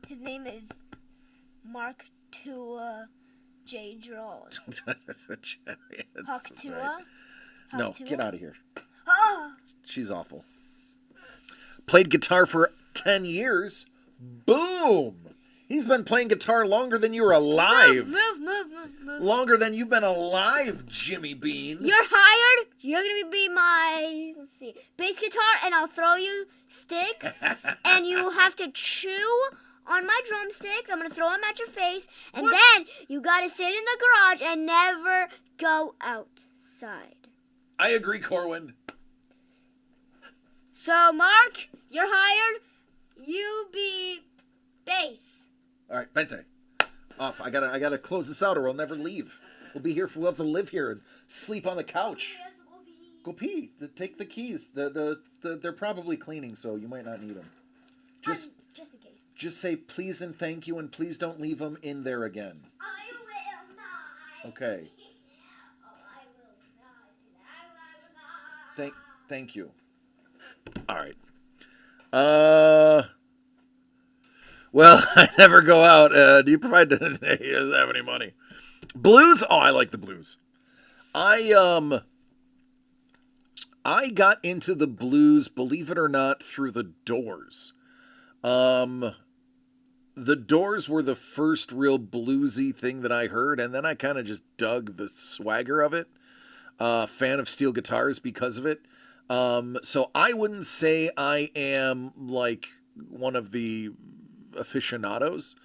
His name is Mark Tua J. Draws. Hawk Tua. No, get out of here. Oh. She's awful. Played guitar for 10 years. Boom! He's been playing guitar longer than you were alive. Move. Longer than you've been alive, Jimmy Bean. You're hired. You're gonna be my bass guitar, and I'll throw you sticks, and you have to chew on my drumsticks. I'm gonna throw them at your face, and then you gotta sit in the garage and never go outside. I agree, Corwin. So, Mark, you're hired. You be bass. All right, Bente. Off. I gotta close this out or I'll never leave. We'll have to live here and sleep on the couch. Go pee. Take the keys. They're probably cleaning, so you might not need them. Just in case. Just say please and thank you, and please don't leave them in there again. I will not. Okay. Oh, I will not. Thank you. All right. Well, I never go out. Do you provide? He doesn't have any money. Blues? Oh, I like the blues. I got into the blues, believe it or not, through the Doors. The Doors were the first real bluesy thing that I heard, and then I kind of just dug the swagger of it. Fan of steel guitars because of it. So I wouldn't say I am like one of the aficionados.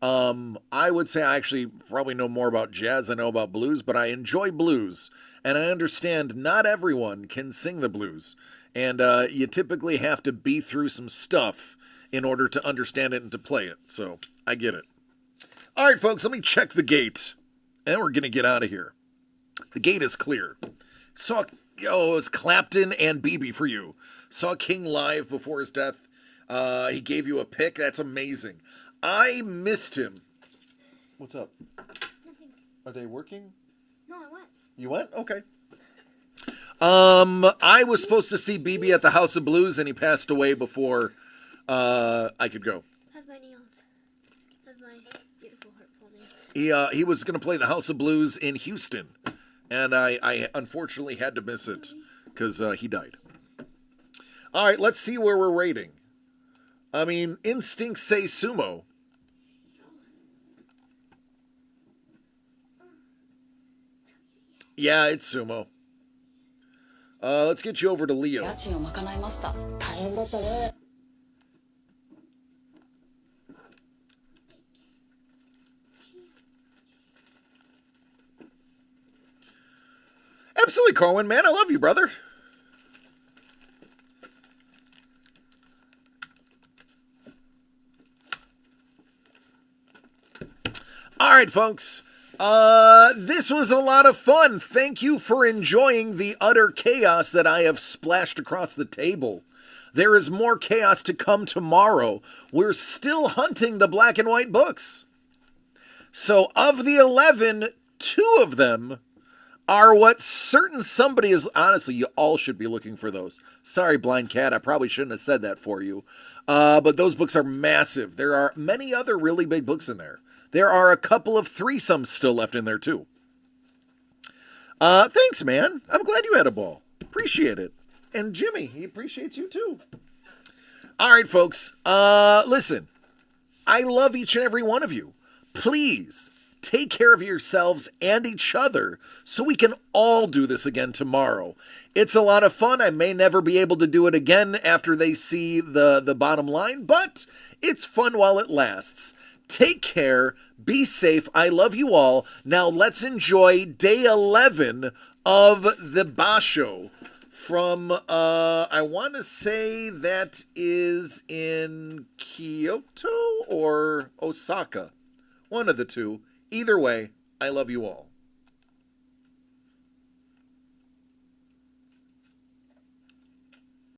I would say I actually probably know more about jazz than I know about blues, but I enjoy blues, and I understand not everyone can sing the blues, and you typically have to be through some stuff in order to understand it and to play it. So I get it. All right, folks, let me check the gate, and we're gonna get out of here. The gate is clear. It's Clapton and BB for you. Saw King live before his death. He gave you a pick. That's amazing. I missed him. What's up? Nothing. Are they working? No, I went. You went? Okay. I was supposed to see BB at the House of Blues, and he passed away before I could go. How's my nails? How's my beautiful heart for me? He was going to play the House of Blues in Houston, and I unfortunately had to miss it because he died. All right, let's see where we're rating. I mean, instincts say sumo. Yeah, it's sumo. Let's get you over to Leo. 家賃を賄いました。大変だったね。Absolutely, Corwin, man. I love you, brother. All right, folks. This was a lot of fun. Thank you for enjoying the utter chaos that I have splashed across the table. There is more chaos to come tomorrow. We're still hunting the black and white books. So of the 11, 2 of them are what certain somebody is. Honestly, you all should be looking for those. Sorry, Blind Cat, I probably shouldn't have said that for you. But those books are massive. There are many other really big books in there. There are a couple of threesomes still left in there, too. Thanks, man. I'm glad you had a ball. Appreciate it. And Jimmy, he appreciates you, too. All right, folks. Listen, I love each and every one of you. Please take care of yourselves and each other so we can all do this again tomorrow. It's a lot of fun. I may never be able to do it again after they see the bottom line, but it's fun while it lasts. Take care. Be safe. I love you all. Now let's enjoy day 11 of the Basho from, I want to say that is in Kyoto or Osaka. One of the two. Either way, I love you all.